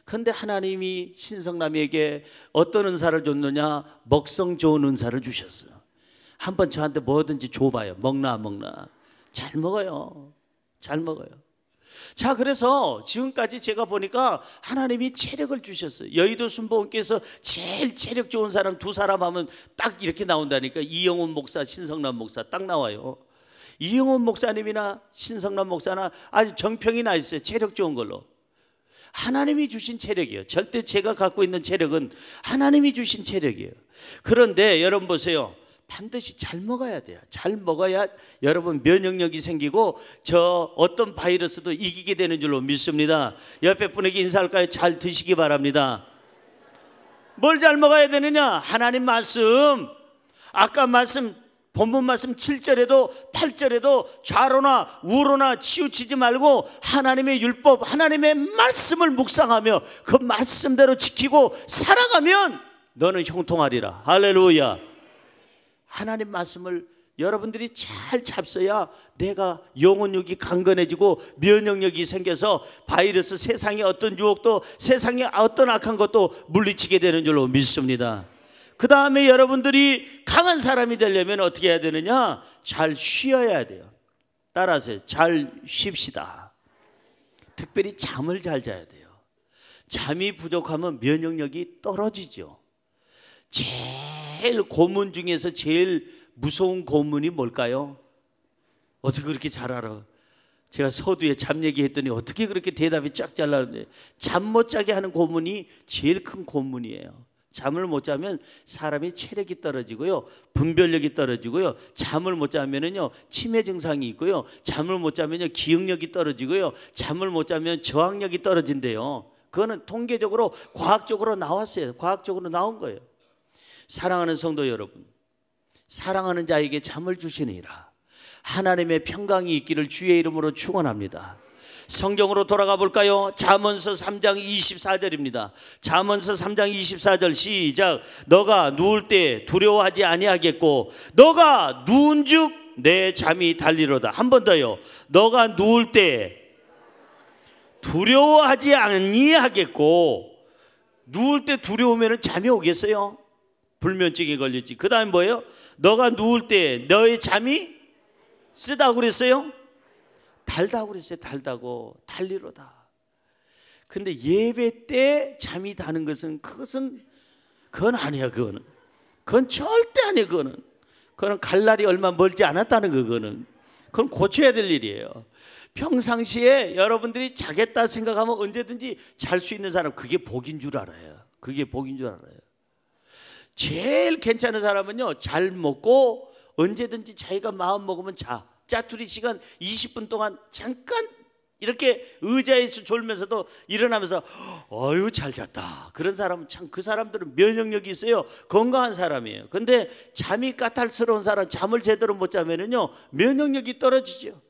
근데 하나님이 신성남에게 어떤 은사를 줬느냐? 먹성 좋은 은사를 주셨어요. 한번 저한테 뭐든지 줘봐요. 먹나 안 먹나. 잘 먹어요. 잘 먹어요. 자, 그래서 지금까지 제가 보니까 하나님이 체력을 주셨어요. 여의도 순복음께서 제일 체력 좋은 사람 두 사람 하면 딱 이렇게 나온다니까. 이영훈 목사, 신성남 목사 딱 나와요. 이영훈 목사님이나 신성남 목사나 아주 정평이 나 있어요. 체력 좋은 걸로. 하나님이 주신 체력이에요. 절대 제가 갖고 있는 체력은 하나님이 주신 체력이에요. 그런데 여러분 보세요. 반드시 잘 먹어야 돼요. 잘 먹어야 여러분 면역력이 생기고 저 어떤 바이러스도 이기게 되는 줄로 믿습니다. 옆에 분에게 인사할까요? 잘 드시기 바랍니다. 뭘 잘 먹어야 되느냐? 하나님 말씀. 아까 본문 말씀 7절에도 8절에도 좌로나 우로나 치우치지 말고 하나님의 율법, 하나님의 말씀을 묵상하며 그 말씀대로 지키고 살아가면 너는 형통하리라. 할렐루야. 하나님 말씀을 여러분들이 잘 잡숴야 내가 영혼력이 강건해지고 면역력이 생겨서 바이러스, 세상의 어떤 유혹도, 세상의 어떤 악한 것도 물리치게 되는 줄로 믿습니다. 그 다음에 여러분들이 강한 사람이 되려면 어떻게 해야 되느냐? 잘 쉬어야 돼요. 따라하세요. 잘 쉽시다. 특별히 잠을 잘 자야 돼요. 잠이 부족하면 면역력이 떨어지죠. 제일 고문 중에서 제일 무서운 고문이 뭘까요? 어떻게 그렇게 잘 알아? 제가 서두에 잠 얘기했더니 어떻게 그렇게 대답이 쫙 잘 나오는데, 잠 못 자게 하는 고문이 제일 큰 고문이에요. 잠을 못 자면 사람이 체력이 떨어지고요, 분별력이 떨어지고요, 잠을 못 자면은요 치매 증상이 있고요, 잠을 못 자면요 기억력이 떨어지고요, 잠을 못 자면 저항력이 떨어진대요. 그거는 통계적으로 과학적으로 나왔어요. 과학적으로 나온 거예요. 사랑하는 성도 여러분, 사랑하는 자에게 잠을 주시니라. 하나님의 평강이 있기를 주의 이름으로 축원합니다. 성경으로 돌아가 볼까요? 잠언서 3장 24절입니다. 잠언서 3장 24절 시작. 너가 누울 때 두려워하지 아니하겠고 너가 누운즉 내 잠이 달리로다. 한 번 더요. 너가 누울 때 두려워하지 아니하겠고. 누울 때 두려우면 잠이 오겠어요? 불면증에 걸렸지. 그 다음 뭐예요? 너가 누울 때 너의 잠이 쓰다고 그랬어요? 달다고 그랬어요. 달다고. 달리로다. 근데 예배 때 잠이 다는 것은 그건 아니야. 그건 절대 아니에요. 그거는 갈 날이 얼마 멀지 않았다는 그건 고쳐야 될 일이에요. 평상시에 여러분들이 자겠다 생각하면 언제든지 잘 수 있는 사람, 그게 복인 줄 알아요. 그게 복인 줄 알아요. 제일 괜찮은 사람은요, 잘 먹고 언제든지 자기가 마음 먹으면 짜투리 시간 20분 동안 잠깐 이렇게 의자에서 졸면서도 일어나면서 어유 잘 잤다. 그런 사람은 참, 그 사람들은 면역력이 있어요. 건강한 사람이에요. 근데 잠이 까탈스러운 사람, 잠을 제대로 못 자면은요, 면역력이 떨어지죠.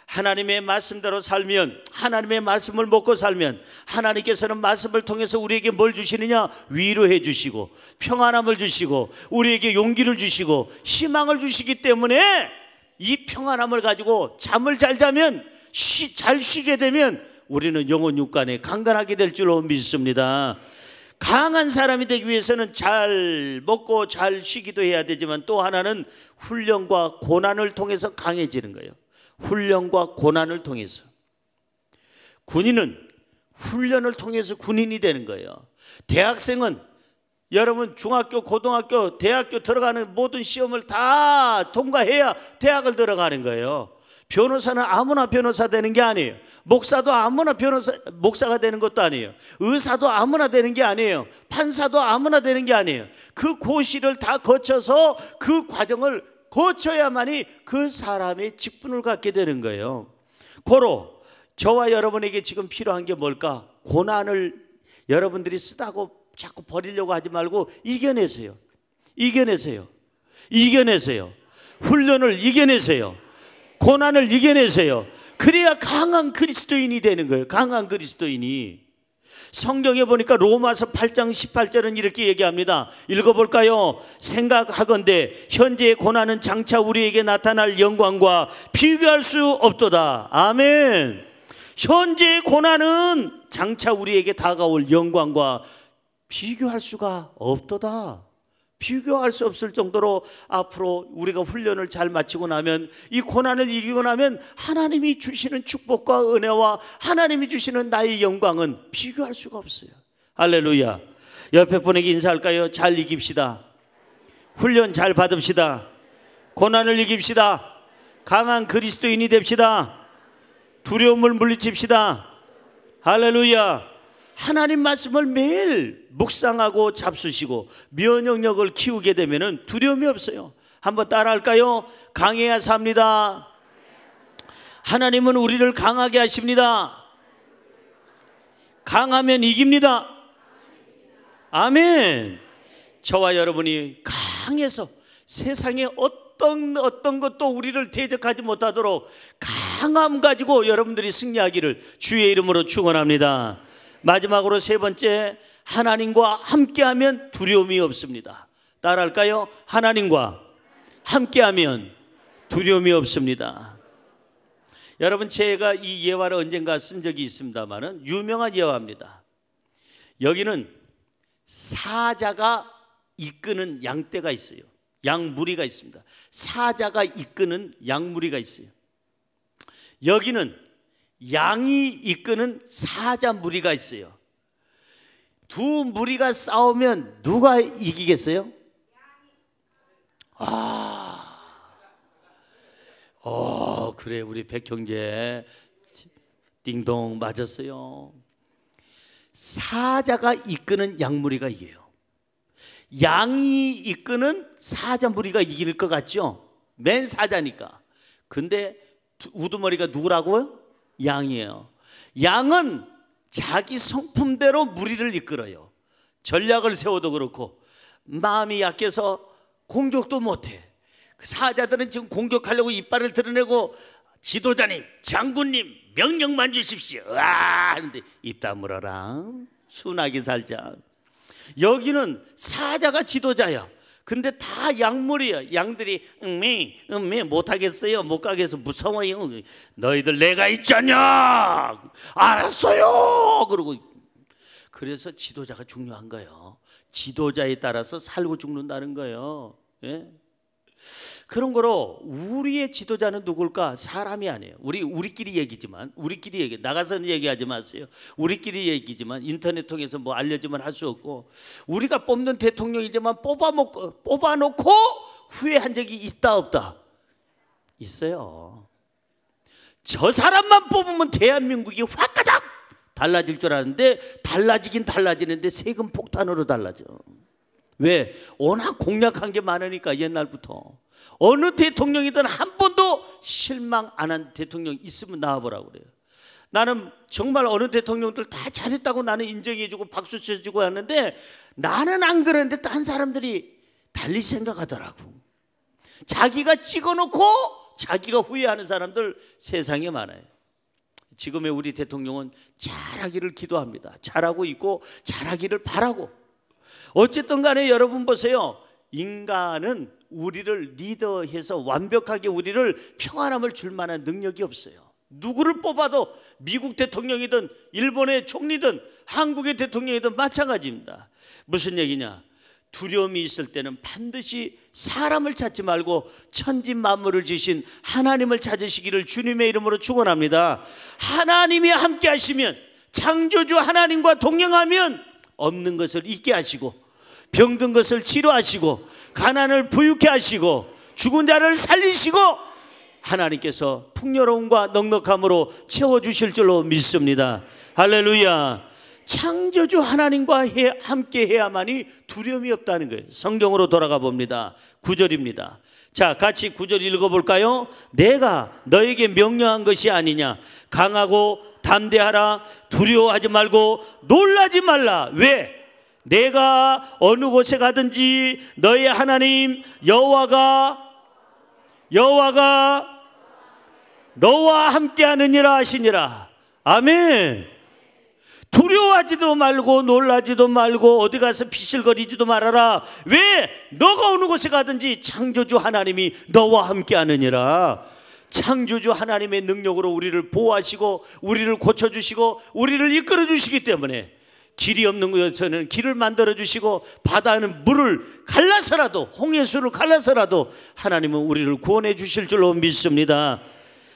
하나님의 말씀대로 살면, 하나님의 말씀을 먹고 살면, 하나님께서는 말씀을 통해서 우리에게 뭘 주시느냐? 위로해 주시고 평안함을 주시고 우리에게 용기를 주시고 희망을 주시기 때문에, 이 평안함을 가지고 잠을 잘 자면, 잘 쉬게 되면 우리는 영혼 육간에 강건하게 될 줄로 믿습니다. 강한 사람이 되기 위해서는 잘 먹고 잘 쉬기도 해야 되지만, 또 하나는 훈련과 고난을 통해서 강해지는 거예요. 훈련과 고난을 통해서. 군인은 훈련을 통해서 군인이 되는 거예요. 대학생은 여러분 중학교, 고등학교, 대학교 들어가는 모든 시험을 다 통과해야 대학을 들어가는 거예요. 변호사는 아무나 변호사 되는 게 아니에요. 목사도 아무나 목사가 되는 것도 아니에요. 의사도 아무나 되는 게 아니에요. 판사도 아무나 되는 게 아니에요. 그 고시를 다 거쳐서 그 과정을 거쳐야만이 그 사람의 직분을 갖게 되는 거예요. 고로 저와 여러분에게 지금 필요한 게 뭘까? 고난을 여러분들이 쓰다고 자꾸 버리려고 하지 말고 이겨내세요. 훈련을 이겨내세요. 고난을 이겨내세요. 그래야 강한 그리스도인이 되는 거예요. 강한 그리스도인이. 성경에 보니까 로마서 8장 18절은 이렇게 얘기합니다. 읽어볼까요? 생각하건대 현재의 고난은 장차 우리에게 나타날 영광과 비교할 수 없도다. 아멘. 현재의 고난은 장차 우리에게 다가올 영광과 비교할 수가 없도다. 비교할 수 없을 정도로 앞으로 우리가 훈련을 잘 마치고 나면, 이 고난을 이기고 나면 하나님이 주시는 축복과 은혜와 하나님이 주시는 나의 영광은 비교할 수가 없어요. 할렐루야. 옆에 분에게 인사할까요? 잘 이깁시다. 훈련 잘 받읍시다. 고난을 이깁시다. 강한 그리스도인이 됩시다. 두려움을 물리칩시다. 할렐루야. 하나님 말씀을 매일 묵상하고 잡수시고 면역력을 키우게 되면 두려움이 없어요. 한번 따라할까요? 강해야 삽니다. 하나님은 우리를 강하게 하십니다. 강하면 이깁니다. 아멘. 저와 여러분이 강해서 세상에 어떤 것도 우리를 대적하지 못하도록 강함 가지고 여러분들이 승리하기를 주의 이름으로 축원합니다. 마지막으로 세 번째, 하나님과 함께하면 두려움이 없습니다. 따라할까요? 하나님과 함께하면 두려움이 없습니다. 여러분, 제가 이 예화를 언젠가 쓴 적이 있습니다만은 유명한 예화입니다. 여기는 사자가 이끄는 양떼가 있어요. 양무리가 있습니다. 사자가 이끄는 양무리가 있어요. 여기는 양이 이끄는 사자 무리가 있어요. 두 무리가 싸우면 누가 이기겠어요? 그래, 우리 백형제 띵동 맞았어요. 사자가 이끄는 양무리가 이겨요. 양이 이끄는 사자 무리가 이길 것 같죠? 맨 사자니까. 근데 우두머리가 누구라고요? 양이에요. 양은 자기 성품대로 무리를 이끌어요. 전략을 세워도 그렇고 마음이 약해서 공격도 못해. 사자들은 지금 공격하려고 이빨을 드러내고 지도자님, 장군님 명령만 주십시오 하는데 입 다물어라, 순하게 살자. 여기는 사자가 지도자야. 근데 다 양물이야. 양들이 음미 못하겠어요, 못 가겠어, 무서워요. 너희들 내가 있잖냐, 알았어요. 그러고. 그래서 지도자가 중요한 거예요. 지도자에 따라서 살고 죽는다는 거예요. 예? 그런 거로 우리의 지도자는 누굴까? 사람이 아니에요. 우리끼리 얘기지만, 우리끼리 얘기, 나가서는 얘기하지 마세요. 우리끼리 얘기지만, 인터넷 통해서 뭐 알려지면 할 수 없고, 우리가 뽑는 대통령이지만 뽑아놓고 후회한 적이 있다 없다? 있어요. 저 사람만 뽑으면 대한민국이 화가닥 달라질 줄 알았는데, 달라지긴 달라지는데 세금 폭탄으로 달라져. 왜? 워낙 공약한 게 많으니까. 옛날부터 어느 대통령이든 한 번도 실망 안 한 대통령 있으면 나와보라고 그래요. 나는 정말 어느 대통령들 다 잘했다고 나는 인정해주고 박수 쳐주고 하는데, 나는 안 그러는데 딴 사람들이 달리 생각하더라고. 자기가 찍어놓고 자기가 후회하는 사람들 세상에 많아요. 지금의 우리 대통령은 잘하기를 기도합니다. 잘하고 있고 잘하기를 바라고. 어쨌든 간에 여러분 보세요. 인간은 우리를 리더해서 완벽하게 우리를 평안함을 줄 만한 능력이 없어요. 누구를 뽑아도 미국 대통령이든 일본의 총리든 한국의 대통령이든 마찬가지입니다. 무슨 얘기냐? 두려움이 있을 때는 반드시 사람을 찾지 말고 천지 만물을 지신 하나님을 찾으시기를 주님의 이름으로 축원합니다. 하나님이 함께 하시면, 창조주 하나님과 동행하면 없는 것을 있게 하시고, 병든 것을 치료하시고, 가난을 부유케 하시고, 죽은 자를 살리시고, 하나님께서 풍요로움과 넉넉함으로 채워주실 줄로 믿습니다. 할렐루야. 창조주 하나님과 함께 해야만이 두려움이 없다는 거예요. 성경으로 돌아가 봅니다. 9절입니다. 자, 같이 9절 읽어볼까요? 내가 너에게 명령한 것이 아니냐? 강하고 담대하라. 두려워하지 말고 놀라지 말라. 왜? 내가 어느 곳에 가든지 너의 하나님 여호와가 너와 함께하느니라 하시니라. 아멘. 두려워하지도 말고 놀라지도 말고 어디 가서 비실거리지도 말아라. 왜? 너가 어느 곳에 가든지 창조주 하나님이 너와 함께하느니라. 창조주 하나님의 능력으로 우리를 보호하시고 우리를 고쳐주시고 우리를 이끌어주시기 때문에, 길이 없는 곳에서는 길을 만들어주시고, 바다는 물을 갈라서라도, 홍해수를 갈라서라도 하나님은 우리를 구원해 주실 줄로 믿습니다.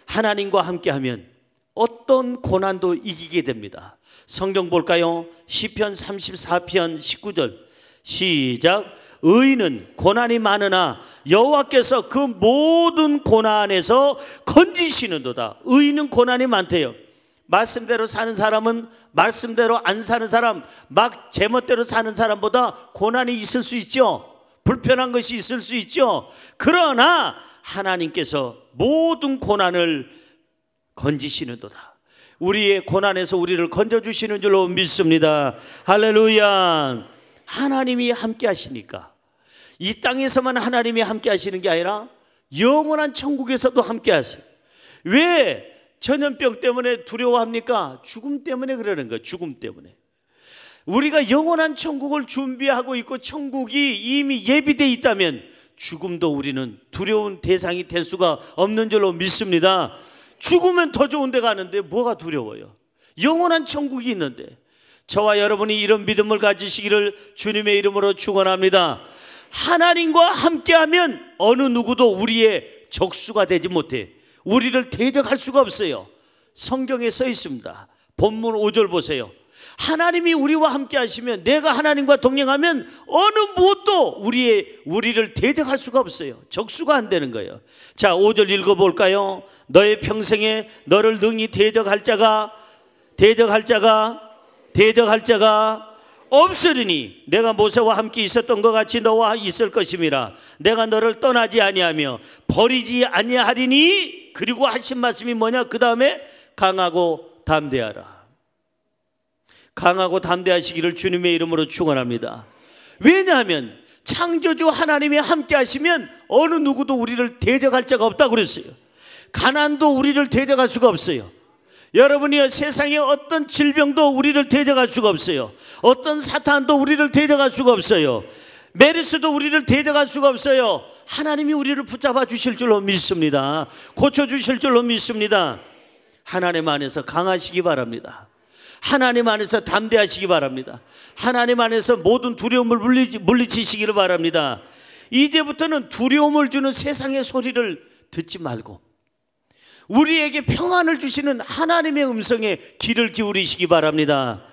하나님과 함께하면 어떤 고난도 이기게 됩니다. 성경 볼까요? 시편 34편 19절 시작. 의인은 고난이 많으나 여호와께서 그 모든 고난에서 건지시는도다. 의인은 고난이 많대요. 말씀대로 사는 사람은 말씀대로 안 사는 사람, 막 제멋대로 사는 사람보다 고난이 있을 수 있죠. 불편한 것이 있을 수 있죠. 그러나 하나님께서 모든 고난을 건지시는도다. 우리의 고난에서 우리를 건져주시는 줄로 믿습니다. 할렐루야. 하나님이 함께 하시니까, 이 땅에서만 하나님이 함께 하시는 게 아니라 영원한 천국에서도 함께 하세요. 왜 전염병 때문에 두려워합니까? 죽음 때문에 그러는 거예요. 죽음 때문에. 우리가 영원한 천국을 준비하고 있고 천국이 이미 예비되어 있다면 죽음도 우리는 두려운 대상이 될 수가 없는 줄로 믿습니다. 죽으면 더 좋은 데 가는데 뭐가 두려워요? 영원한 천국이 있는데. 저와 여러분이 이런 믿음을 가지시기를 주님의 이름으로 축원합니다. 하나님과 함께하면 어느 누구도 우리의 적수가 되지 못해. 우리를 대적할 수가 없어요. 성경에 써 있습니다. 본문 5절 보세요. 하나님이 우리와 함께 하시면, 내가 하나님과 동행하면 어느 무엇도 우리를 대적할 수가 없어요. 적수가 안 되는 거예요. 자, 5절 읽어볼까요? 너의 평생에 너를 능히 대적할 자가 없으리니 내가 모세와 함께 있었던 것 같이 너와 있을 것임이라. 내가 너를 떠나지 아니하며 버리지 아니하리니. 그리고 하신 말씀이 뭐냐? 그 다음에 강하고 담대하라. 강하고 담대하시기를 주님의 이름으로 축원합니다. 왜냐하면 창조주 하나님이 함께 하시면 어느 누구도 우리를 대적할 자가 없다고 그랬어요. 가난도 우리를 대적할 수가 없어요. 여러분이 세상에 어떤 질병도 우리를 대적할 수가 없어요. 어떤 사탄도 우리를 대적할 수가 없어요. 메르스도 우리를 대적할 수가 없어요. 하나님이 우리를 붙잡아 주실 줄로 믿습니다. 고쳐주실 줄로 믿습니다. 하나님 안에서 강하시기 바랍니다. 하나님 안에서 담대하시기 바랍니다. 하나님 안에서 모든 두려움을 물리치시기를 바랍니다. 이제부터는 두려움을 주는 세상의 소리를 듣지 말고 우리에게 평안을 주시는 하나님의 음성에 귀를 기울이시기 바랍니다.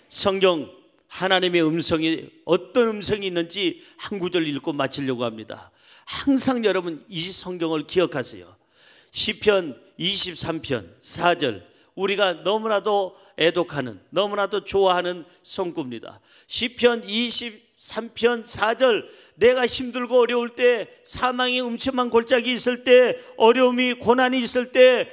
성경 하나님의 음성이 어떤 음성이 있는지 한 구절 읽고 마치려고 합니다. 항상 여러분 이 성경을 기억하세요. 시편 23편 4절, 우리가 너무나도 애독하는, 너무나도 좋아하는 성구입니다. 시편 23편 4절, 내가 힘들고 어려울 때, 사망의 음침한 골짜기 있을 때, 어려움이 고난이 있을 때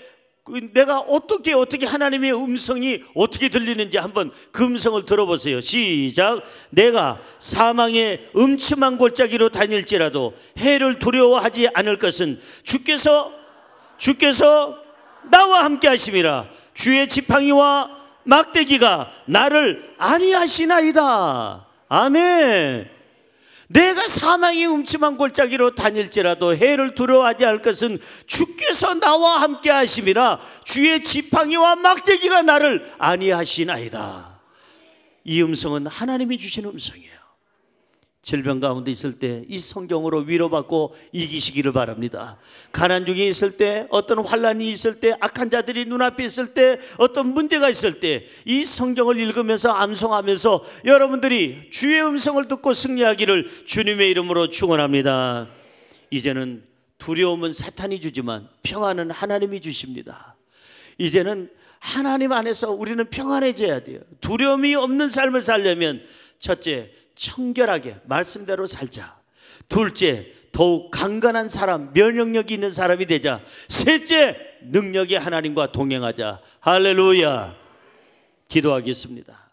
내가 어떻게 하나님의 음성이 어떻게 들리는지 한번 그 음성을 들어보세요. 시작. 내가 사망의 음침한 골짜기로 다닐지라도 해를 두려워하지 않을 것은 주께서 나와 함께 하심이라. 주의 지팡이와 막대기가 나를 안위하시나이다. 아멘. 내가 사망의 음침한 골짜기로 다닐지라도 해를 두려워하지 않을 것은 주께서 나와 함께 하심이라. 주의 지팡이와 막대기가 나를 안위하시나이다. 이 음성은 하나님이 주시는 음성이에요. 질병 가운데 있을 때 이 성경으로 위로받고 이기시기를 바랍니다. 가난 중에 있을 때, 어떤 환난이 있을 때, 악한 자들이 눈앞에 있을 때, 어떤 문제가 있을 때 이 성경을 읽으면서 암송하면서 여러분들이 주의 음성을 듣고 승리하기를 주님의 이름으로 축원합니다. 이제는 두려움은 사탄이 주지만 평안은 하나님이 주십니다. 이제는 하나님 안에서 우리는 평안해져야 돼요. 두려움이 없는 삶을 살려면 첫째, 청결하게 말씀대로 살자. 둘째, 더욱 강건한 사람, 면역력이 있는 사람이 되자. 셋째, 능력의 하나님과 동행하자. 할렐루야. 기도하겠습니다.